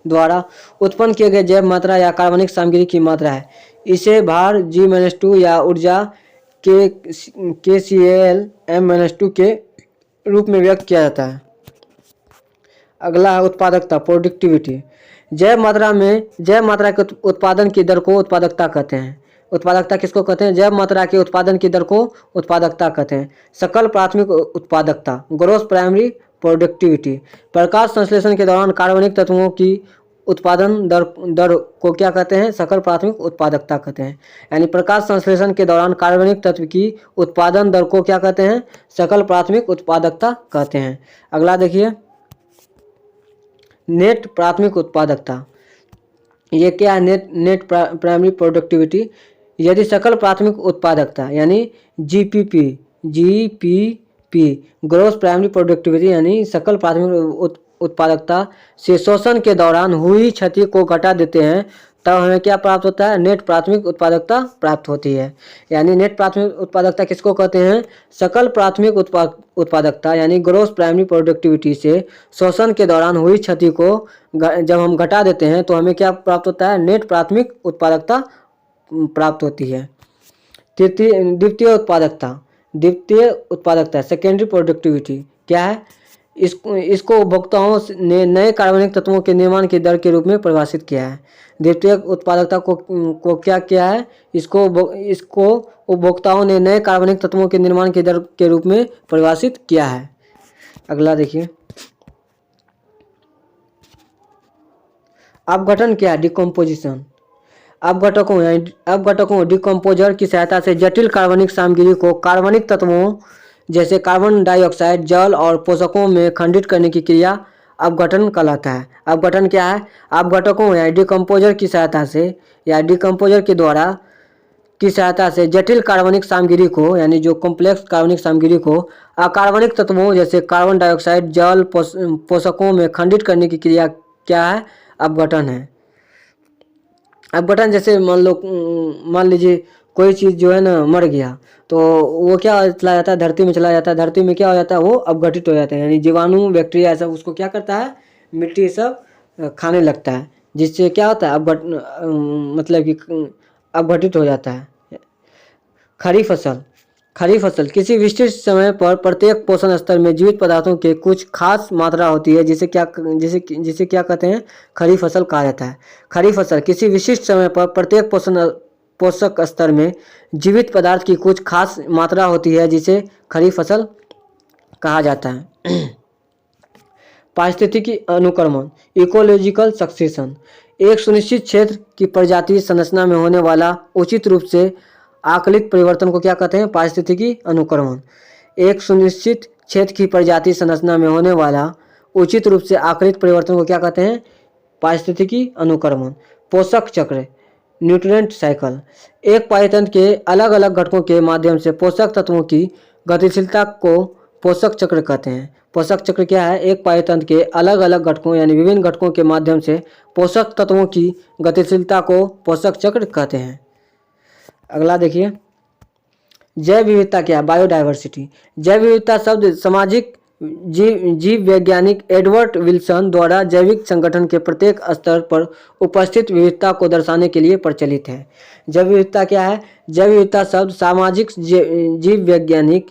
द्वारा उत्पन्न किए गए जैव मात्रा या कार्बनिक सामग्री की मात्रा है। इसे भार G-2 या ऊर्जा KCl M-2 के रूप में व्यक्त किया जाता है। अगला है उत्पादकता, प्रोडक्टिविटी। जैव मात्रा के उत्पादन की दर को उत्पादकता कहते हैं। उत्पादकता किसको कहते हैं, जैव मात्रा के उत्पादन की दर को उत्पादकता कहते हैं। सकल प्राथमिक उत्पादकता, ग्रॉस प्राइमरी प्रोडक्टिविटी, प्रकाश संश्लेषण के दौरान कार्बनिक तत्वों की उत्पादन दर को क्या कहते हैं, सकल प्राथमिक उत्पादकता कहते हैं। यानी प्रकाश संश्लेषण के दौरान कार्बनिक तत्व की उत्पादन दर को क्या कहते हैं, सकल प्राथमिक उत्पादकता कहते हैं। अगला देखिए नेट प्राथमिक उत्पादकता, ये क्या है, नेट प्राइमरी प्रोडक्टिविटी। यदि सकल प्राथमिक उत्पादकता यानी जीपीपी ग्रॉस प्राइमरी प्रोडक्टिविटी यानी सकल प्राथमिक उत्पादकता से शोषण के दौरान हुई क्षति को घटा देते हैं, तब हमें क्या प्राप्त होता है, नेट प्राथमिक उत्पादकता प्राप्त होती है। यानी नेट प्राथमिक उत्पादकता किसको कहते हैं, सकल प्राथमिक उत्पादकता यानी ग्रॉस प्राइमरी प्रोडक्टिविटी से शोषण के दौरान हुई क्षति को जब हम घटा देते हैं तो हमें क्या प्राप्त होता है, नेट प्राथमिक उत्पादकता प्राप्त होती है। द्वितीय उत्पादकता सेकेंडरी प्रोडक्टिविटी क्या है, इसको उपभोक्ताओं ने नए कार्बनिक तत्वों के निर्माण की दर के रूप में परिभाषित किया है। द्वितीय उत्पादकता को क्या किया है, इसको उपभोक्ताओं ने नए कार्बनिक तत्वों के निर्माण की दर के रूप में परिभाषित किया है। अगला देखिए अपघटन क्या है, डिकम्पोजिशन। अपघटकों डिकम्पोजर की सहायता से जटिल कार्बनिक सामग्री को कार्बनिक तत्वों जैसे कार्बन डाइऑक्साइड, जल और पोषकों में खंडित करने की क्रिया अपघटन कहलाता है। अपघटन क्या है, अपघटकों या डिकम्पोजर की सहायता से या डिकम्पोजर के द्वारा की सहायता से जटिल कार्बनिक सामग्री को, यानी जो कॉम्प्लेक्स कार्बनिक सामग्री को अकार्बनिक तत्वों जैसे कार्बन डाइऑक्साइड, जल, पोषकों में खंडित करने की क्रिया क्या है? अपघटन है। अपघटन जैसे मान लीजिए कोई चीज़ जो है ना मर गया, तो वो क्या चला जाता है? धरती में चला जाता है। धरती में क्या हो जाता है? वो अपघटित हो जाता है, यानी जीवाणु, बैक्टीरिया सब उसको क्या करता है? मिट्टी सब खाने लगता है, जिससे क्या होता है? मतलब कि अपघटित हो जाता है। खड़ी फसल। खड़ी फसल किसी विशिष्ट समय पर प्रत्येक पोषण स्तर में जीवित पदार्थों के कुछ खास मात्रा होती है, जिसे क्या कहते हैं? खड़ी फसल कहा जाता है। खड़ी फसल किसी विशिष्ट समय पर प्रत्येक पोषक स्तर में जीवित पदार्थ की कुछ खास मात्रा होती है, जिसे खड़ी फसल कहा जाता है। पारिस्थितिकी अनुक्रमण, इकोलॉजिकल सक्सेशन, एक सुनिश्चित क्षेत्र की प्रजाति संरचना में होने वाला उचित रूप से आकलित परिवर्तन को क्या कहते हैं? पारिस्थितिकी अनुक्रमण। एक सुनिश्चित क्षेत्र की प्रजाति संरचना में होने वाला उचित रूप से आकलित परिवर्तन को क्या कहते हैं? पारिस्थितिकी अनुक्रमण। पोषक चक्र, न्यूट्रिएंट साइकिल, एक पारितंत्र के अलग अलग घटकों के माध्यम से पोषक तत्वों की गतिशीलता को पोषक चक्र कहते हैं। पोषक चक्र क्या है? एक पारितंत्र के अलग अलग घटकों यानी विभिन्न घटकों के माध्यम से पोषक तत्वों की गतिशीलता को पोषक चक्र कहते हैं। अगला देखिए, जैव विविधता क्या है? बायोडायवर्सिटी। जैव विविधता शब्द सामाजिक जीव वैज्ञानिक एडवर्ड विल्सन द्वारा जैविक संगठन के प्रत्येक स्तर पर उपस्थित विविधता को दर्शाने के लिए प्रचलित है। जैव विविधता क्या है? जैव विविधता शब्द सामाजिक जीव वैज्ञानिक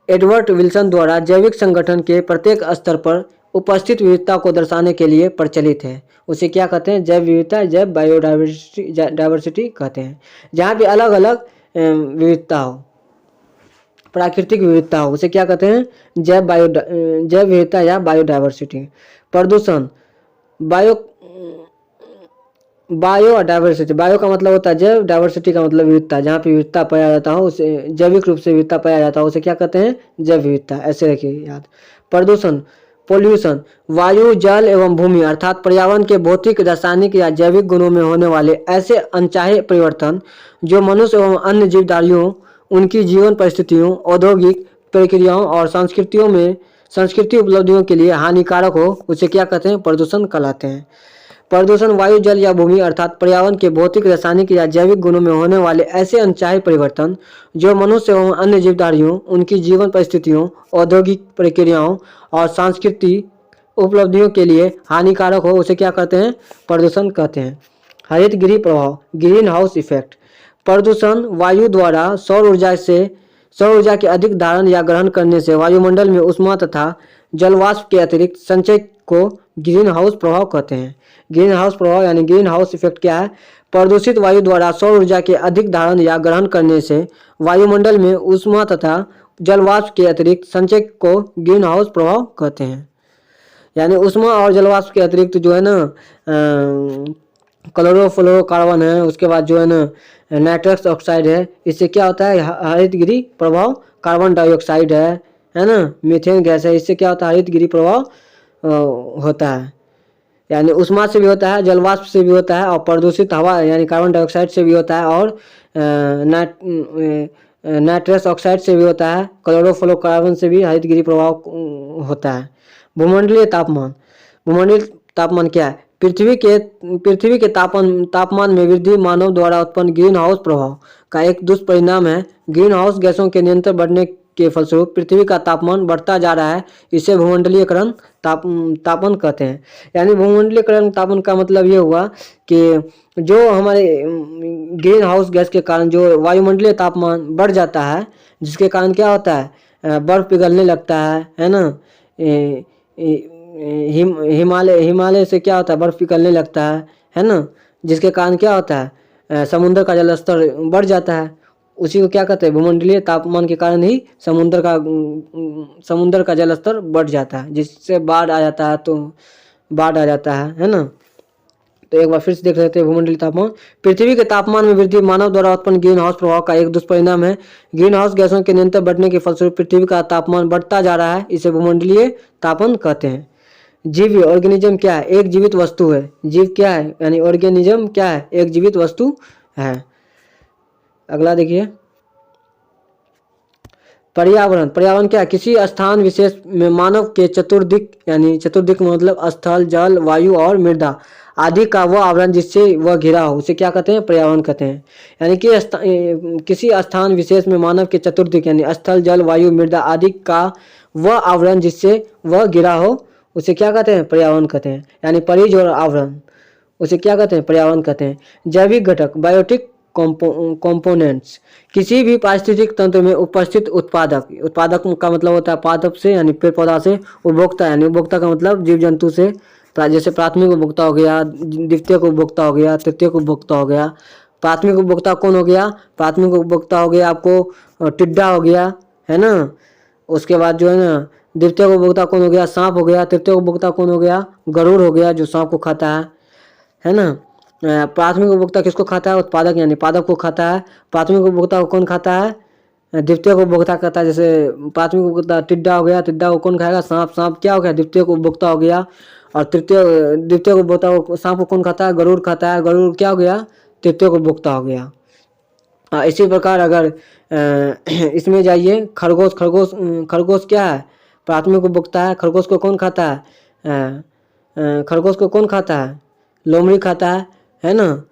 एडवर्ड विल्सन द्वारा जैविक संगठन के प्रत्येक स्तर पर उपस्थित विविधता को दर्शाने के लिए प्रचलित है। उसे क्या कहते हैं? जैव विविधता, जैव बायोडायवर्सिटी कहते हैं। जहाँ भी अलग अलग विविधता हो, प्राकृतिक विविधता हो, उसे क्या कहते हैं? जैव विविधता या बायोडायवर्सिटी। प्रदूषण, बायोडायवर्सिटी। बायो का मतलब होता है जैव, डाइवर्सिटी का मतलब विविधता। जहाँ पे विविधता पाया जाता हो, उसे जैविक रूप से विविधता पाया जाता हो, उसे क्या कहते हैं? जैव विविधता। ऐसे रखिए याद। प्रदूषण, पोल्यूशन, वायु, जल एवं भूमि अर्थात पर्यावरण के भौतिक, रासायनिक या जैविक गुणों में होने वाले ऐसे अनचाहे परिवर्तन जो मनुष्य एवं अन्य जीवधारियों, उनकी जीवन परिस्थितियों, औद्योगिक प्रक्रियाओं और सांस्कृतिक उपलब्धियों के लिए हानिकारक हो, उसे क्या कहते हैं? प्रदूषण कहलाते हैं। प्रदूषण वायु, जल या भूमि अर्थात पर्यावरण के भौतिक, रासायनिक या जैविक गुणों में होने वाले ऐसे अनचाहे परिवर्तन जो मनुष्य एवं अन्य जीवधारियों, उनकी जीवन परिस्थितियों, औद्योगिक प्रक्रियाओं और सांस्कृतिक उपलब्धियों के लिए हानिकारक हो, उसे क्या कहते हैं? प्रदूषण कहते हैं। हरित गृह प्रभाव, ग्रीन हाउस इफेक्ट। प्रदूषण वायु द्वारा सौर ऊर्जा के अधिक धारण या ग्रहण करने से वायुमंडल में ऊष्मा तथा जलवाष्प के अतिरिक्त संचय को ग्रीन हाउस प्रभाव कहते हैं। ग्रीन हाउस प्रभाव यानी ग्रीन हाउस इफेक्ट क्या है? प्रदूषित वायु द्वारा सौर ऊर्जा के अधिक धारण या ग्रहण करने से वायुमंडल में ऊष्मा तथा जलवाष्प के अतिरिक्त संचय को ग्रीन हाउस प्रभाव कहते हैं। यानी ऊष्मा और जलवाष्प के अतिरिक्त जो है ना क्लोरोफ्लोरोकार्बन है, उसके बाद जो है ना नाइट्रस ऑक्साइड है, इससे क्या होता है? हरित गृह प्रभाव। कार्बन डाइऑक्साइड है ना, मीथेन गैस है, इससे क्या होता है? हरित गृह प्रभाव होता है। यानी ऊष्मा से भी होता है, जलवाष्प से भी होता है और प्रदूषित हवा यानी कार्बन डाइऑक्साइड से भी होता है और नाइट्रस ऑक्साइड से भी होता है, क्लोरोफ्लोरोकार्बन से भी हरित गृह प्रभाव होता है। भूमंडलीय तापमान। भूमंडलीय तापमान क्या है? पृथ्वी के तापमान में वृद्धि मानव द्वारा उत्पन्न ग्रीन हाउस प्रभाव का एक दुष्परिणाम है। ग्रीन हाउस गैसों के निरंतर बढ़ने के फलस्वरूप पृथ्वी का तापमान बढ़ता जा रहा है। इसे भूमंडलीयकरण तापन कहते हैं। यानी भूमंडलीयकरण तापन का मतलब ये हुआ कि जो हमारे ग्रीन हाउस गैस के कारण जो वायुमंडलीय तापमान बढ़ जाता है, जिसके कारण क्या होता है? बर्फ पिघलने लगता है ना। हिमालय से क्या होता है? बर्फ पिघलने लगता है ना, जिसके कारण क्या होता है? समुद्र का जल स्तर बढ़ जाता है। उसी को क्या कहते हैं? भूमंडलीय तापमान के कारण ही समुद्र का जल स्तर बढ़ जाता है, जिससे बाढ़ आ जाता है ना। तो एक बार फिर से देख लेते हैं भूमंडलीय तापमान। पृथ्वी के तापमान में वृद्धि मानव द्वारा उत्पन्न ग्रीन हाउस प्रभाव का एक दुष्परिणाम है। ग्रीन हाउस गैसों के निरंतर बढ़ने के फलस्वरूप पृथ्वी का तापमान बढ़ता जा रहा है। इसे भूमंडलीय तापन कहते हैं। जीव ऑर्गेनिज्म क्या है? एक जीवित वस्तु है। जीव क्या है? यानी ऑर्गेनिज्म क्या है? एक जीवित वस्तु है। अगला देखिए, पर्यावरण। पर्यावरण क्या है? किसी स्थान विशेष में मानव के चतुर्दिक, यानी चतुर्दिक मतलब स्थल, जल, वायु और मृदा आदि का वह आवरण जिससे वह घिरा हो, उसे क्या कहते हैं? पर्यावरण कहते हैं। यानी कि किसी स्थान विशेष में मानव के चतुर्दिक यानी स्थल, जल, वायु, मृदा आदि का वह आवरण जिससे वह घिरा हो, उसे क्या कहते हैं? पर्यावरण कहते हैं। यानी परिज और आवरण, उसे क्या कहते हैं? पर्यावरण कहते हैं। जैविक घटक, बायोटिक कंपोनेंट्स, किसी भी पारिस्थितिक तंत्र में उपस्थित उत्पादक। उत्पादक का मतलब होता है पादप से यानी पेड़ पौधा से, उपभोक्ता यानी उपभोक्ता का मतलब जीव जंतु से। जैसे प्राथमिक उपभोक्ता हो गया, द्वितीयक उपभोक्ता हो गया, तृतीयक उपभोक्ता हो गया। प्राथमिक उपभोक्ता कौन हो गया? प्राथमिक उपभोक्ता हो गया आपको टिड्डा हो गया, है ना। उसके बाद जो है ना, द्वितीयक उपभोक्ता कौन हो गया? सांप हो गया। तृतीयक उपभोक्ता कौन हो गया? गरुड़ हो गया, जो सांप को खाता है ना। प्राथमिक उपभोक्ता किसको खाता है? उत्पादक यानी पादप को खाता है। प्राथमिक उपभोक्ता को कौन खाता है? द्वितीय उपभोक्ता खाता है। जैसे प्राथमिक उपभोक्ता टिड्डा हो गया, टिड्डा को कौन खाएगा? सांप। सांप क्या हो गया? द्वितीय उपभोक्ता हो गया। और द्वितीय उपभोक्ता को, सांप को कौन खाता है? गरुड़ खाता है। गरुड़ क्या हो गया? तृतीय उपभोक्ता हो गया। इसी प्रकार अगर इसमें जाइए, खरगोश। खरगोश क्या है? प्राथमिक उपभोक्ता है। खरगोश को कौन खाता है? खरगोश को कौन खाता है? लोमड़ी खाता है ना,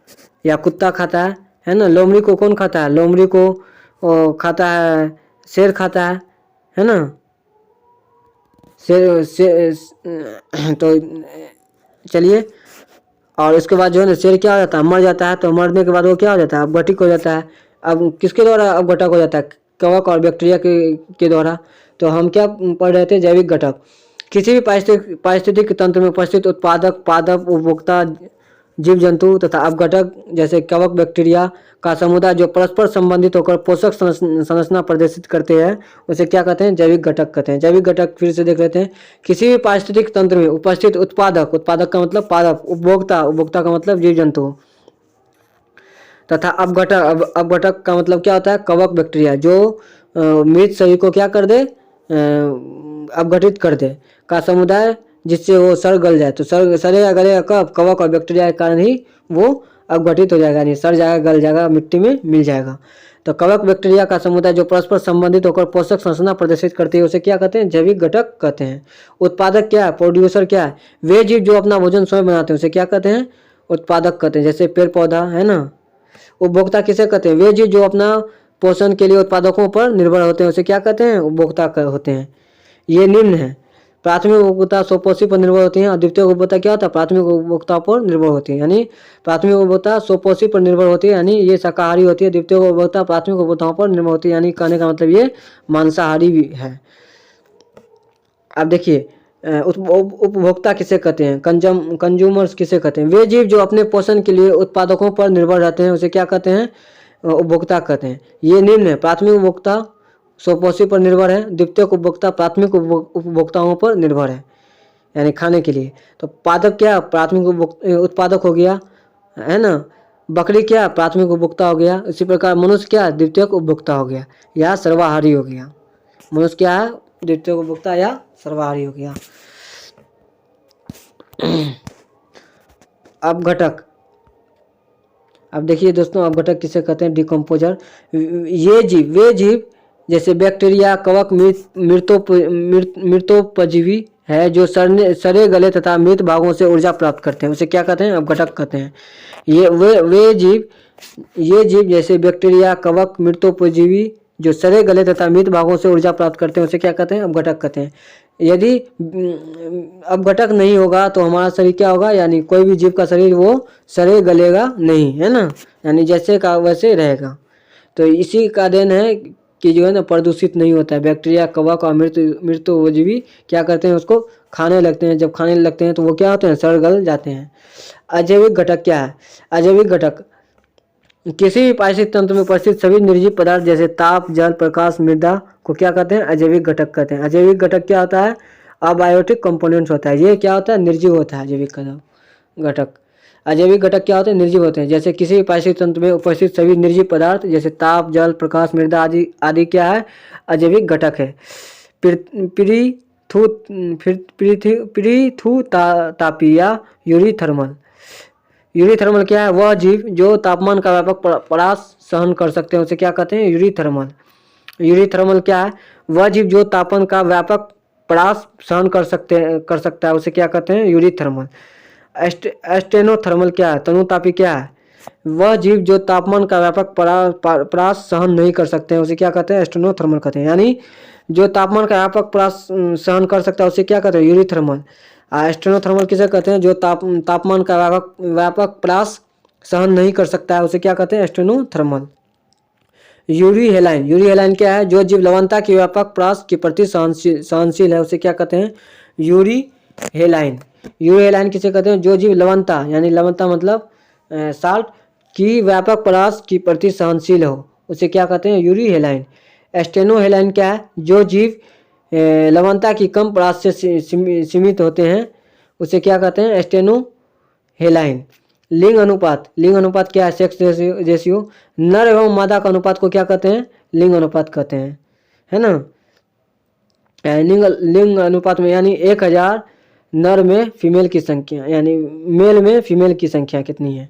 या कुत्ता खाता है ना। लोमड़ी को कौन खाता है? लोमड़ी को खाता है शेर खाता है ना। शेर तो चलिए, और इसके बाद जो है ना, शेर क्या हो जाता है? मर जाता है। तो मरने के बाद वो क्या हो जाता है? अपघटित हो जाता है। अब किसके द्वारा अपघटक हो जाता है? कवक और बैक्टीरिया के द्वारा। तो हम क्या पढ़ रहे थे? जैविक घटक, किसी भी पारिस्थितिक तंत्र में उपस्थित उत्पादक, पादप, उपभोक्ता, जीव जंतु तथा अपघटक जैसे कवक, बैक्टीरिया का समुदाय जो परस्पर संबंधित होकर पोषक संरचना प्रदर्शित करते हैं, उसे क्या कहते हैं? जैविक घटक कहते हैं। जैविक घटक फिर से देख लेते हैं। किसी भी पारिस्थितिक तंत्र में उपस्थित उत्पादक, उत्पादक का मतलब पादप, उपभोक्ता, उपभोक्ता का मतलब जीव जंतु, तथा अपघटक, अपघटक का मतलब क्या होता है? कवक, बैक्टीरिया जो मृत शरीर को क्या कर दे? अपघटित कर दे, का समुदाय जिससे वो सड़ गल जाए। तो सड़ेगा गलेगा कब? कवक और बैक्टीरिया के कारण ही वो अपघटित हो जाएगा, यानी सड़ जाएगा, गल जाएगा, मिट्टी में मिल जाएगा। तो कवक बैक्टीरिया का समुदाय जो परस्पर संबंधित होकर पोषक संरचना प्रदर्शित करती है, उसे क्या कहते हैं? जैविक घटक कहते हैं। उत्पादक क्या है? प्रोड्यूसर क्या है? वे जीव जो अपना भोजन स्वयं बनाते हैं, उसे क्या कहते हैं? उत्पादक कहते हैं। जैसे पेड़ पौधा है ना। उपभोक्ता किसे कहते हैं? वे जीव जो अपना पोषण के लिए उत्पादकों पर निर्भर होते हैं, उसे क्या कहते हैं? उपभोक्ता होते हैं। ये निम्न है। प्राथमिक उपभोक्ता स्वपोषी पर निर्भर होती हैं, और द्वितीय उपभोक्ता क्या होता है? प्राथमिक उपभोक्ता पर निर्भर होती है। यानी प्राथमिक उपभोक्ता स्वपोषी पर निर्भर होती है, यानी ये शाकाहारी होती है। द्वितीय उपभोक्ता प्राथमिक उपभोक्ताओं पर निर्भर होती है, यानी कहने का मतलब ये मांसाहारी भी है। अब देखिए, उपभोक्ता किसे कहते हैं? कंज्यूमर्स किसे कहते हैं? वे जीव जो अपने पोषण के लिए उत्पादकों पर निर्भर रहते हैं, उसे क्या कहते हैं? उपभोक्ता कहते हैं। ये निम्न है। प्राथमिक उपभोक्ता स्वपोषी पर निर्भर है। द्वितीय उपभोक्ता प्राथमिक उपभोक्ताओं पर निर्भर यानी खाने के लिए। तो पादप क्या? प्राथमिक उत्पादक हो गया, है ना। बकरी क्या? प्राथमिक उपभोक्ता हो गया। इसी प्रकार मनुष्य क्या? द्वितीय उपभोक्ता हो गया या सर्वाहारी हो गया। मनुष्य क्या है? द्वितीय उपभोक्ता या सर्वाहारी हो गया। अपघटक, अब देखिए दोस्तों, अपघटक किसे कहते हैं? डिकम्पोजर। ये जीव, वे जीव जैसे बैक्टीरिया, कवक, मृतोपजीवी है जो सड़े गले तथा मृत भागों से ऊर्जा प्राप्त करते हैं, उसे क्या कहते हैं? अपघटक कहते हैं। ये जीव जैसे बैक्टीरिया, कवक, मृतोपजीवी जो सड़े गले तथा मृत भागों से ऊर्जा प्राप्त करते हैं, उसे क्या कहते हैं? अपघटक कहते हैं। यदि अपघटक नहीं होगा तो हमारा शरीर क्या होगा? यानी कोई भी जीव का शरीर वो सड़े गलेगा नहीं, है ना, यानी जैसे का वैसे रहेगा। तो इसी का देन है कि जो है ना, प्रदूषित नहीं होता है। बैक्टीरिया, कवक और मृतोपजीवी क्या करते हैं? उसको खाने लगते हैं। जब खाने लगते हैं तो वो क्या होते हैं? सड़ गल जाते हैं। अजैविक घटक क्या है? अजैविक घटक किसी भी पारिस्थितिक तंत्र में उपस्थित सभी निर्जीव पदार्थ जैसे ताप, जल, प्रकाश, मृदा को क्या कहते हैं? अजैविक घटक कहते हैं। अजैविक घटक क्या होता है? अबायोटिक कंपोनेंट्स होता है। ये क्या होता है? निर्जीव होता है। अजैविक घटक, अजैविक घटक क्या होते हैं? निर्जीव होते हैं। जैसे किसी भी पारिस्थितिक तंत्र में उपस्थित सभी निर्जीव पदार्थ जैसे ताप, जल, प्रकाश, मृदा आदि क्या है? अजैविक घटक है। पृथु तापीय यूरिथर्मल, यूरीथर्मल क्या है? वह जीव जो तापमान का व्यापक परास सहन कर सकते हैं उसे क्या कहते हैं? यूरीथर्मल। यूरीथर्मल क्या है? वह जीव जो तापमान का व्यापक परास सहन कर सकता है उसे क्या कहते हैं? यूरीथर्मल। एस्टेनोथर्मल क्या है? तनुतापी क्या है? वह जीव जो तापमान का व्यापक परास सहन नहीं कर सकते हैं उसे क्या कहते हैं? एस्टेनोथर्मल कहते हैं। यानी जो तापमान का व्यापक परास सहन कर सकता है उसे क्या कहते हैं? यूरीथर्मल। एस्टेनोथर्मल किसे कहते हैं? जो तापमान का व्यापक परास सहन नहीं कर सकता है उसे क्या कहते हैं? एस्टेनोथर्मल। यूरी हेलाइन। यूरी हेलाइन क्या है? जो जीव लवणता की व्यापक परास के प्रति सहनशील है उसे क्या कहते हैं? यूरी हेलाइन। यूरी हेलाइन किसे कहते हैं? जो जीव लवणता यानी लवणता मतलब साल्ट की व्यापक परास के प्रति सहनशील हो उसे क्या कहते हैं? यूरी हेलाइन। एस्टेनो हेलाइन क्या है? जो जीव लवणता की कम परास से सीमित होते हैं उसे क्या कहते हैं? एस्टेनो हेलाइन। लिंग अनुपात। लिंग अनुपात क्या है? Sex ratio. नर एवं मादा का अनुपात को क्या कहते हैं? लिंग अनुपात कहते हैं, है ना। लिंग अनुपात में यानी 1000 नर में फीमेल की संख्या यानी मेल में फीमेल की संख्या कितनी है?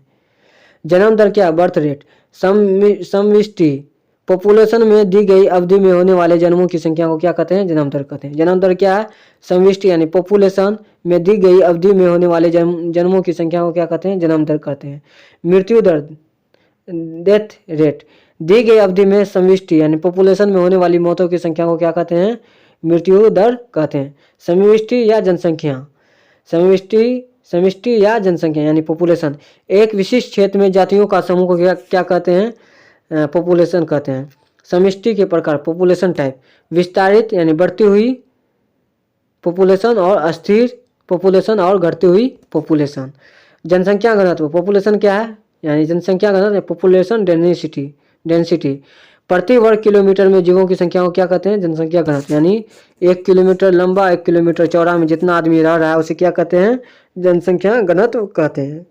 जन्म दर क्या? Birth rate. समष्टि। पॉपुलेशन में दी गई अवधि में होने वाले जन्मों की संख्या को क्या कहते हैं? जन्म दर कहते हैं। जन्म दर क्या है? समष्टि यानी पॉपुलेशन में दी गई अवधि में होने वाले जन्मों की संख्या को क्या कहते हैं? जन्म दर कहते हैं। मृत्यु दर, डेथ रेट। दी गई अवधि में समष्टि यानी पॉपुलेशन में होने वाली मौतों की संख्या को क्या कहते हैं? मृत्यु दर कहते हैं। समष्टि या जनसंख्या। समष्टि या जनसंख्या यानी पॉपुलेशन। एक विशिष्ट क्षेत्र में जातियों का समूह को क्या कहते हैं? पॉपुलेशन कहते हैं। समष्टि के प्रकार, पॉपुलेशन टाइप। विस्तारित यानी बढ़ती हुई पॉपुलेशन और अस्थिर पॉपुलेशन और घटती हुई पॉपुलेशन। जनसंख्या घनत्व। पॉपुलेशन क्या है? यानी जनसंख्या घनत्व, पॉपुलेशन डेंसिटी। प्रति वर्ग किलोमीटर में जीवों की संख्या को क्या कहते हैं? जनसंख्या घनत्व। यानी 1 किलोमीटर लंबा 1 किलोमीटर चौड़ा में जितना आदमी रह रहा है उसे क्या कहते हैं? जनसंख्या घनत्व कहते हैं।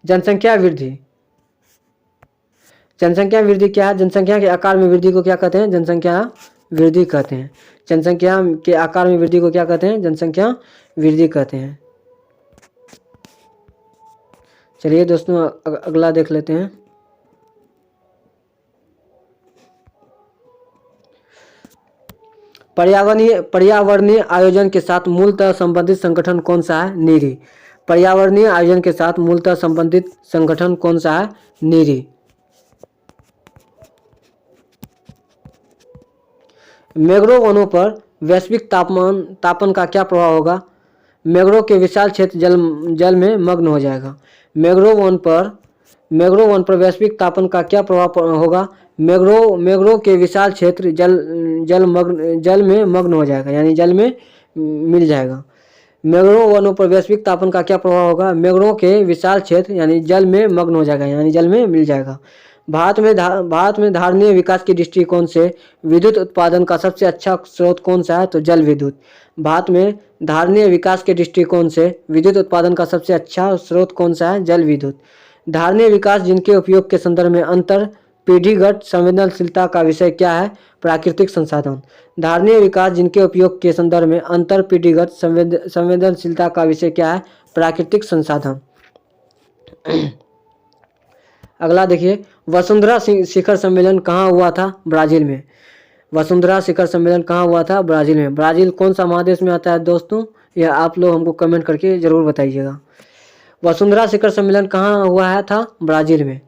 जनसंख्या वृद्धि। जनसंख्या वृद्धि क्या है? जनसंख्या के आकार में वृद्धि को क्या कहते हैं? जनसंख्या वृद्धि कहते हैं। जनसंख्या के आकार में वृद्धि को क्या कहते हैं? जनसंख्या वृद्धि कहते हैं। चलिए दोस्तों अगला देख लेते हैं। पर्यावरणीय आयोजन के साथ मूलतः संबंधित संगठन कौन सा है? नीरी। पर्यावरणीय आयोजन के साथ मूलतः संबंधित संगठन कौन सा है? नीरी। मैंग्रोव वनों पर वैश्विक तापन का क्या प्रभाव होगा? मैंग्रोव के विशाल क्षेत्र जल में मग्न हो जाएगा। मैंग्रोव वन पर वैश्विक तापन का क्या प्रभाव होगा? मैंग्रोव के विशाल क्षेत्र जल में मग्न हो जाएगा यानी जल में मिल जाएगा। मैंग्रोव वनों पर वैश्विक तापन का क्या प्रभाव होगा? मैंग्रोव के विशाल क्षेत्र यानी जल में मग्न हो जाएगा यानी जल में मिल जाएगा। भारत में धारणीय विकास के दृष्टिकोण से विद्युत उत्पादन का सबसे अच्छा स्रोत कौन सा है? तो जल विद्युत। भारत में धारणीय विकास के दृष्टिकोण से विद्युत उत्पादन का सबसे अच्छा स्रोत कौन सा है? जल विद्युत। धारणीय विकास जिनके उपयोग के संदर्भ में अंतर पीढ़ीगत संवेदनशीलता का विषय क्या है? प्राकृतिक संसाधन। धारणीय विकास जिनके उपयोग के संदर्भ में अंतर पीढ़ीगत संवेदनशीलता का विषय क्या है? प्राकृतिक संसाधन। अगला देखिए, वसुंधरा शिखर सम्मेलन कहाँ हुआ था? ब्राजील में। वसुंधरा शिखर सम्मेलन कहाँ हुआ था? ब्राजील में। ब्राजील कौन सा महादेश में आता है दोस्तों? यह आप लोग हमको कमेंट करके जरूर बताइएगा। वसुंधरा शिखर सम्मेलन कहाँ हुआ है था? ब्राजील में।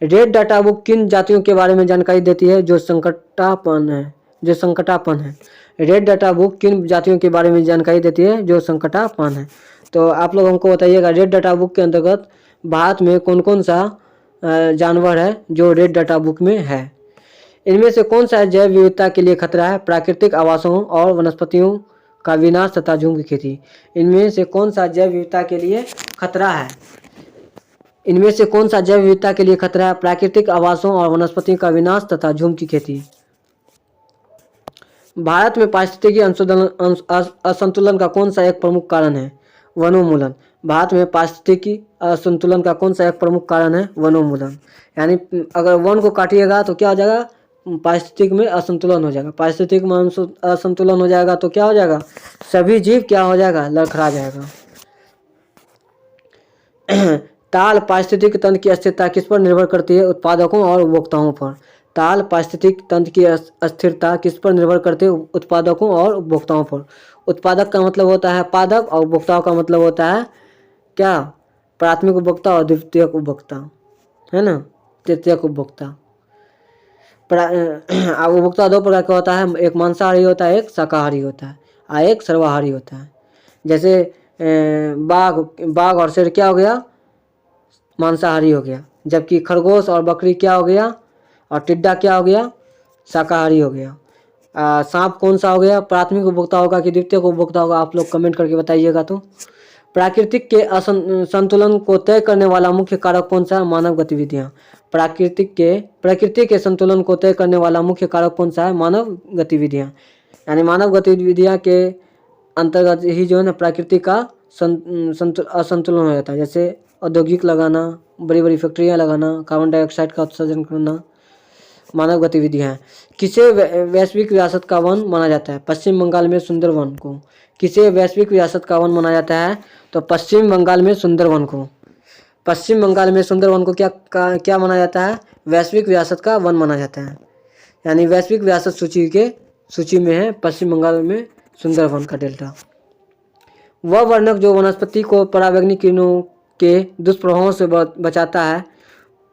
रेड डाटा बुक किन जातियों के बारे में जानकारी देती है? जो संकटापन है। रेड डाटा बुक किन जातियों के बारे में जानकारी देती है? जो संकटापन है। तो आप लोग हमको बताइएगा रेड डाटा बुक के अंतर्गत भारत में कौन कौन सा जानवर है जो रेड डाटा बुक में है? इनमें से कौन सा जैव विविधता के लिए खतरा है? प्राकृतिक आवासों और वनस्पतियों का विनाश तथा झूम की खेती। इनमें से कौन सा जैव विविधता के लिए खतरा है? इनमें से कौन सा जैव विविधता के लिए खतरा है? प्राकृतिक आवासों और वनस्पतियों का विनाश तथा झूम की खेती। भारत में पारिस्थितिकी असंतुलन का कौन सा एक प्रमुख कारण है? वनोन्मूलन। भारत में पारिस्थितिकी असंतुलन का कौन सा एक प्रमुख कारण है? वनोन्मूलन। यानी अगर वन को काटिएगा तो क्या हो जाएगा? पारिस्थितिक में असंतुलन हो जाएगा। पारिस्थितिक में असंतुलन हो जाएगा तो क्या हो जाएगा? सभी जीव क्या हो जाएगा? लड़खड़ा जाएगा। ताल पारिस्थितिक तंत्र की अस्थिरता किस पर निर्भर करती है? उत्पादकों और उपभोक्ताओं पर। ताल पारिस्थितिक तंत्र की अस्थिरता किस पर निर्भर करती है? उत्पादकों और उपभोक्ताओं पर। उत्पादक का मतलब होता है पादप और उपभोक्ताओं का मतलब होता है क्या? प्राथमिक उपभोक्ता और द्वितीयक उपभोक्ता, है ना, तृतीयक उपभोक्ता। उपभोक्ता दो प्रकार का होता है, एक मांसाहारी होता है, एक शाकाहारी होता है, और एक सर्वाहारी होता है। जैसे बाघ और शेर क्या हो गया? मांसाहारी हो गया। जबकि खरगोश और बकरी क्या हो गया? और टिड्डा क्या हो गया? शाकाहारी हो गया। सांप कौन सा हो गया? प्राथमिक उपभोक्ता होगा कि द्वितीयक उपभोक्ता होगा? आप लोग कमेंट करके बताइएगा। तो प्राकृतिक के संतुलन को तय करने वाला मुख्य कारक कौन सा है? मानव गतिविधियां। प्रकृति के संतुलन को तय करने वाला मुख्य कारक कौन सा है? मानव गतिविधियां। यानी मानव गतिविधियां के अंतर्गत ही जो है ना प्रकृति का असंतुलन हो जाता है। जैसे औद्योगिक लगाना, बड़ी बड़ी फैक्ट्रियां लगाना, कार्बन डाइऑक्साइड का उत्सर्जन करना, मानव गतिविधियां हैं। किसे वैश्विक विरासत का वन माना जाता है? पश्चिम बंगाल में सुंदरवन को। किसे वैश्विक विरासत का वन माना जाता है? तो पश्चिम बंगाल में सुंदरवन को। पश्चिम बंगाल में सुंदरवन को क्या माना जाता है? वैश्विक विरासत का वन माना जाता है। यानी वैश्विक विरासत सूची में है पश्चिम बंगाल में सुंदरवन का डेल्टा। वह वर्णक जो वनस्पति को पराबैंगनी किरणों के दुष्प्रभावों से बचाता है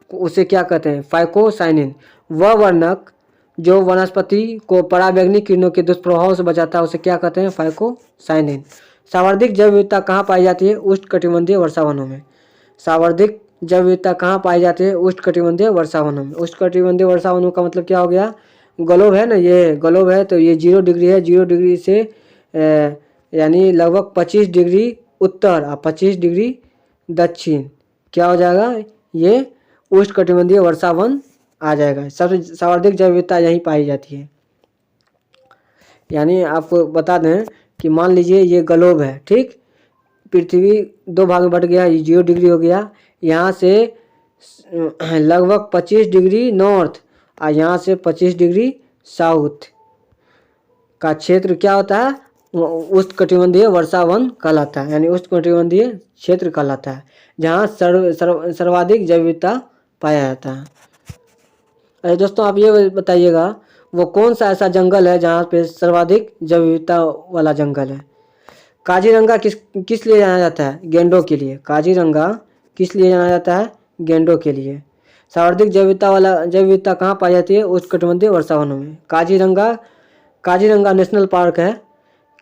उसे क्या कहते हैं? फाइकोसाइनिन। वह वर्णक जो वनस्पति को पराबैंगनी किरणों के दुष्प्रभावों से बचाता है उसे क्या कहते हैं? फाइकोसाइनिन। सावर्धिक जैव विविधता कहाँ पाई जाती है? उष्णकटिबंधीय वर्षावनों में। सावर्धिक जैव विविधता कहाँ पाई जाती है? उष्णकटिबंधीय वर्षावनों में। उष्णकटिबंधीय वर्षावनों का मतलब क्या हो गया? ग्लोब है ना, ये ग्लोब है तो ये 0 डिग्री है। 0 डिग्री से यानी लगभग 25 डिग्री उत्तर और 25 डिग्री दक्षिण क्या हो जाएगा? ये उष्णकटिबंधीय वर्षावन आ जाएगा। सबसे सर्वाधिक जैव विविधता यहीं पाई जाती है। यानी आपको बता दें कि मान लीजिए ये ग्लोब है, ठीक। पृथ्वी 2 भाग में बट गया, ये 0 डिग्री हो गया। यहाँ से लगभग 25 डिग्री नॉर्थ और यहाँ से 25 डिग्री साउथ का क्षेत्र क्या होता है? उष्णकटिबंधीय वर्षावन कहलाता है। यानी उष्णकटिबंधीय क्षेत्र कहलाता है जहाँ सर्वाधिक जैव विविधता पाया जाता है। अरे दोस्तों, आप ये बताइएगा वो कौन सा ऐसा जंगल है जहाँ पे सर्वाधिक जैव विविधता वाला जंगल है? काजीरंगा किस लिए जाना जाता है? गेंडों के लिए। काजीरंगा किस लिए जाना जाता है? गेंडों के लिए। सर्वाधिक जैव विविधता कहाँ पाई जाती है? उष्णकटिबंधीय वर्षावनों में। काजीरंगा नेशनल पार्क है,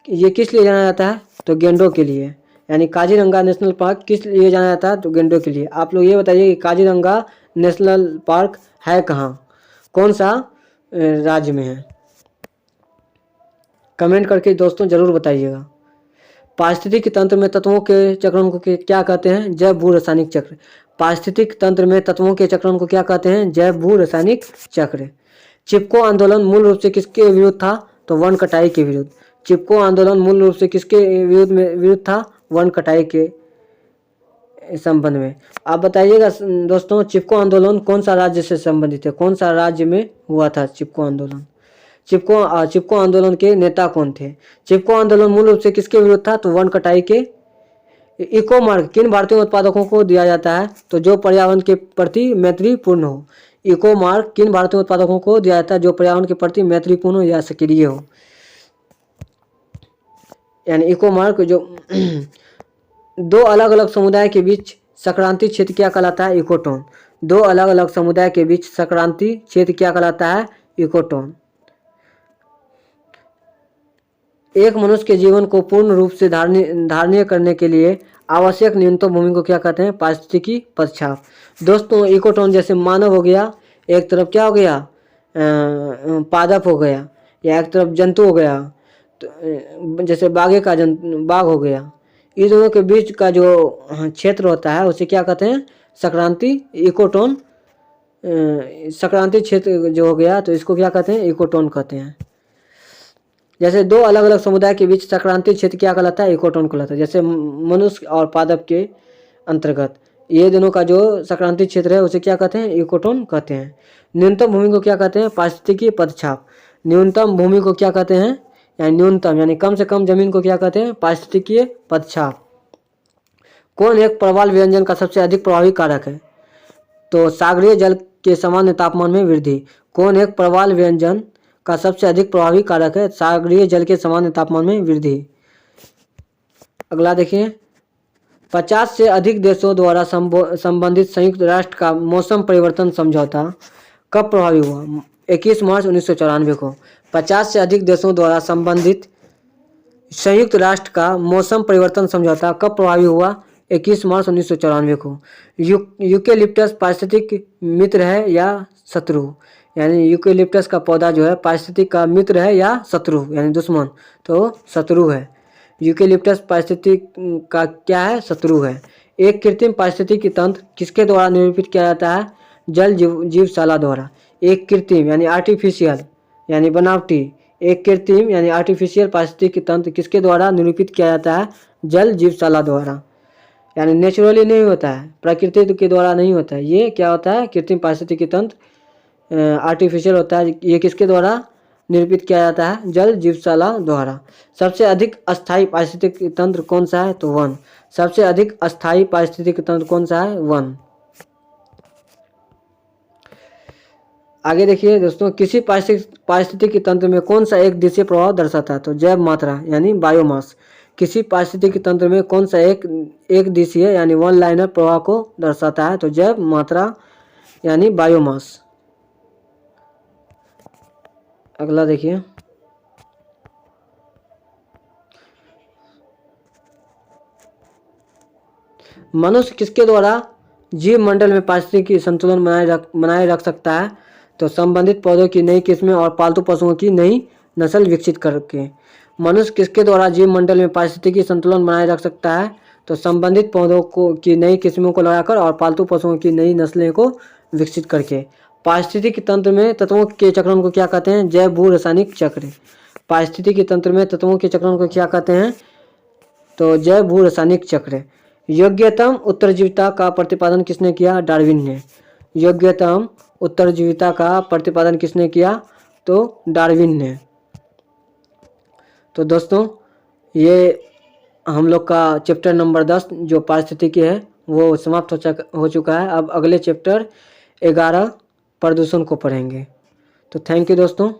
ये किस लिए जाना जाता है? तो गेंडों के लिए। यानी काजीरंगा नेशनल पार्क किस लिए जाना जाता है? तो गेंडों के लिए। आप लोग ये बताइए कि काजीरंगा नेशनल पार्क है कहाँ, कौन सा राज्य में है? कमेंट करके दोस्तों जरूर बताइएगा। पारिस्थितिक तंत्र में तत्वों के चक्रण को क्या कहते हैं? जैव भू रासायनिक चक्र। पारिस्थितिक तंत्र में तत्वों के चक्रण को क्या कहते हैं? जैव भू रासायनिक चक्र। चिपको आंदोलन मूल रूप से किसके विरुद्ध था? तो वन कटाई के विरुद्ध। चिपको आंदोलन मूल रूप से किसके विरुद्ध था? वन कटाई के संबंध में। आप बताइएगा दोस्तों, चिपको आंदोलन कौन सा राज्य से संबंधित है? कौन सा राज्य में हुआ था चिपको आंदोलन? चिपको आंदोलन के नेता कौन थे? चिपको आंदोलन मूल रूप से किसके विरुद्ध था? तो वन कटाई के। इको मार्क किन भारतीय उत्पादकों को दिया जाता है? तो जो पर्यावरण के प्रति मैत्रीपूर्ण हो। इको मार्क किन भारतीय उत्पादकों को दिया जाता है? जो पर्यावरण के प्रति मैत्रीपूर्ण हो या सक्रिय हो। यानी इको मार्क जो दो अलग अलग समुदाय के बीच संक्रांति क्षेत्र क्या कहलाता है? इकोटोन। दो अलग अलग समुदाय के बीच संक्रांति क्षेत्र क्या कहलाता है? इकोटोन। एक मनुष्य के जीवन को पूर्ण रूप से धारणीय करने के लिए आवश्यक न्यूनतम भूमि को क्या कहते हैं? पारिस्थितिकी पदछाप। दोस्तों, इकोटोन जैसे मानव हो गया, एक तरफ क्या हो गया? पादप हो गया, या एक तरफ जंतु हो गया, तो जैसे बाघ हो गया। इन दोनों के बीच का जो क्षेत्र होता है उसे क्या कहते हैं? संक्रांति इकोटोन। संक्रांति क्षेत्र जो हो गया तो इसको क्या कहते हैं? इकोटोन कहते हैं। जैसे दो अलग अलग समुदाय के बीच संक्रांति क्षेत्र क्या कहलाता है? इकोटोन कहलाता है। जैसे मनुष्य और पादप के अंतर्गत ये दोनों का जो संक्रांति क्षेत्र है उसे क्या कहते हैं? इकोटोन कहते हैं। न्यूनतम भूमि को क्या कहते हैं? पारिस्थितिकी पदछाप। न्यूनतम भूमि को क्या कहते हैं? यानी न्यूनतम यानी कम से कम जमीन को क्या कहते हैं? पारिस्थितिकीय पदछाप। कौन एक प्रवाल व्यंजन का सबसे अधिक प्रभावी कारक है? तो सागरीय जल के सामान्य तापमान में वृद्धि। कौन एक प्रवाल व्यंजन का सबसे अधिक प्रभावी कारक है? सागरीय जल के सामान्य तापमान में वृद्धि। अगला देखिए, 50 से अधिक देशों द्वारा संबंधित संयुक्त राष्ट्र का मौसम परिवर्तन समझौता कब प्रभावी हुआ? 21 मार्च 1994 को। 50 से अधिक देशों द्वारा संबंधित संयुक्त राष्ट्र का मौसम परिवर्तन समझौता कब प्रभावी हुआ? 21 मार्च 1994 को। यूकेलिप्टस पारिस्थितिक मित्र है या शत्रु? यानी यूकेलिप्टस का पौधा जो है पारिस्थितिक का मित्र है या शत्रु यानी दुश्मन? तो शत्रु है। यूकेलिप्टस पारिस्थितिक का क्या है? शत्रु है। एक कृत्रिम पारिस्थितिकी तंत्र किसके द्वारा निरूपित किया जाता है? जल जीवशाला द्वारा। एक कृत्रिम यानी आर्टिफिशियल यानी बनावटी, एक कृत्रिम यानी आर्टिफिशियल पारिस्थितिकी तंत्र किसके द्वारा निरूपित किया जाता है? जल जीवशाला द्वारा। यानी नेचुरली नहीं होता है, प्रकृति के द्वारा नहीं होता है। ये क्या होता है? कृत्रिम पारिस्थितिकी तंत्र आर्टिफिशियल होता है। ये किसके द्वारा निरूपित किया जाता है? जल जीवशाला द्वारा। सबसे अधिक अस्थायी पारिस्थितिकी तंत्र कौन सा है? तो वन। सबसे अधिक अस्थायी पारिस्थितिकी तंत्र कौन सा है? वन। आगे देखिए दोस्तों, किसी पारिस्थितिकी तंत्र में कौन सा एक दिशीय प्रभाव दर्शाता है? तो जैव मात्रा यानी बायोमास। किसी पारिस्थितिकी तंत्र में कौन सा एक दिशीय यानी वन लाइनर प्रभाव को दर्शाता है? तो जैव मात्रा यानी बायोमास। अगला देखिए, मनुष्य किसके द्वारा जीव मंडल में पारिस्थितिकी संतुलन बनाए रख सकता है? तो संबंधित पौधों की नई किस्में और पालतू पशुओं की नई नस्ल विकसित करके। मनुष्य किसके द्वारा जीव मंडल में पारिस्थितिकी संतुलन बनाए रख सकता है? तो संबंधित पौधों की नई किस्मों को लगाकर और पालतू पशुओं की नई नस्लें को विकसित करके। पारिस्थितिकी तंत्र में तत्वों के चक्रण को क्या कहते हैं? जैव भू रासायनिक चक्र। पारिस्थितिकी तंत्र में तत्वों के चक्रण को क्या कहते हैं? तो जैव भू रासायनिक चक्र। योग्यतम उत्तरजीविता का प्रतिपादन किसने किया? डार्विन ने। योग्यतम उत्तरजीविता का प्रतिपादन किसने किया? तो डार्विन ने। तो दोस्तों, ये हम लोग का चैप्टर नंबर 10 जो पारिस्थितिकी है वो समाप्त हो चुका है। अब अगले चैप्टर 11 प्रदूषण को पढ़ेंगे। तो थैंक यू दोस्तों।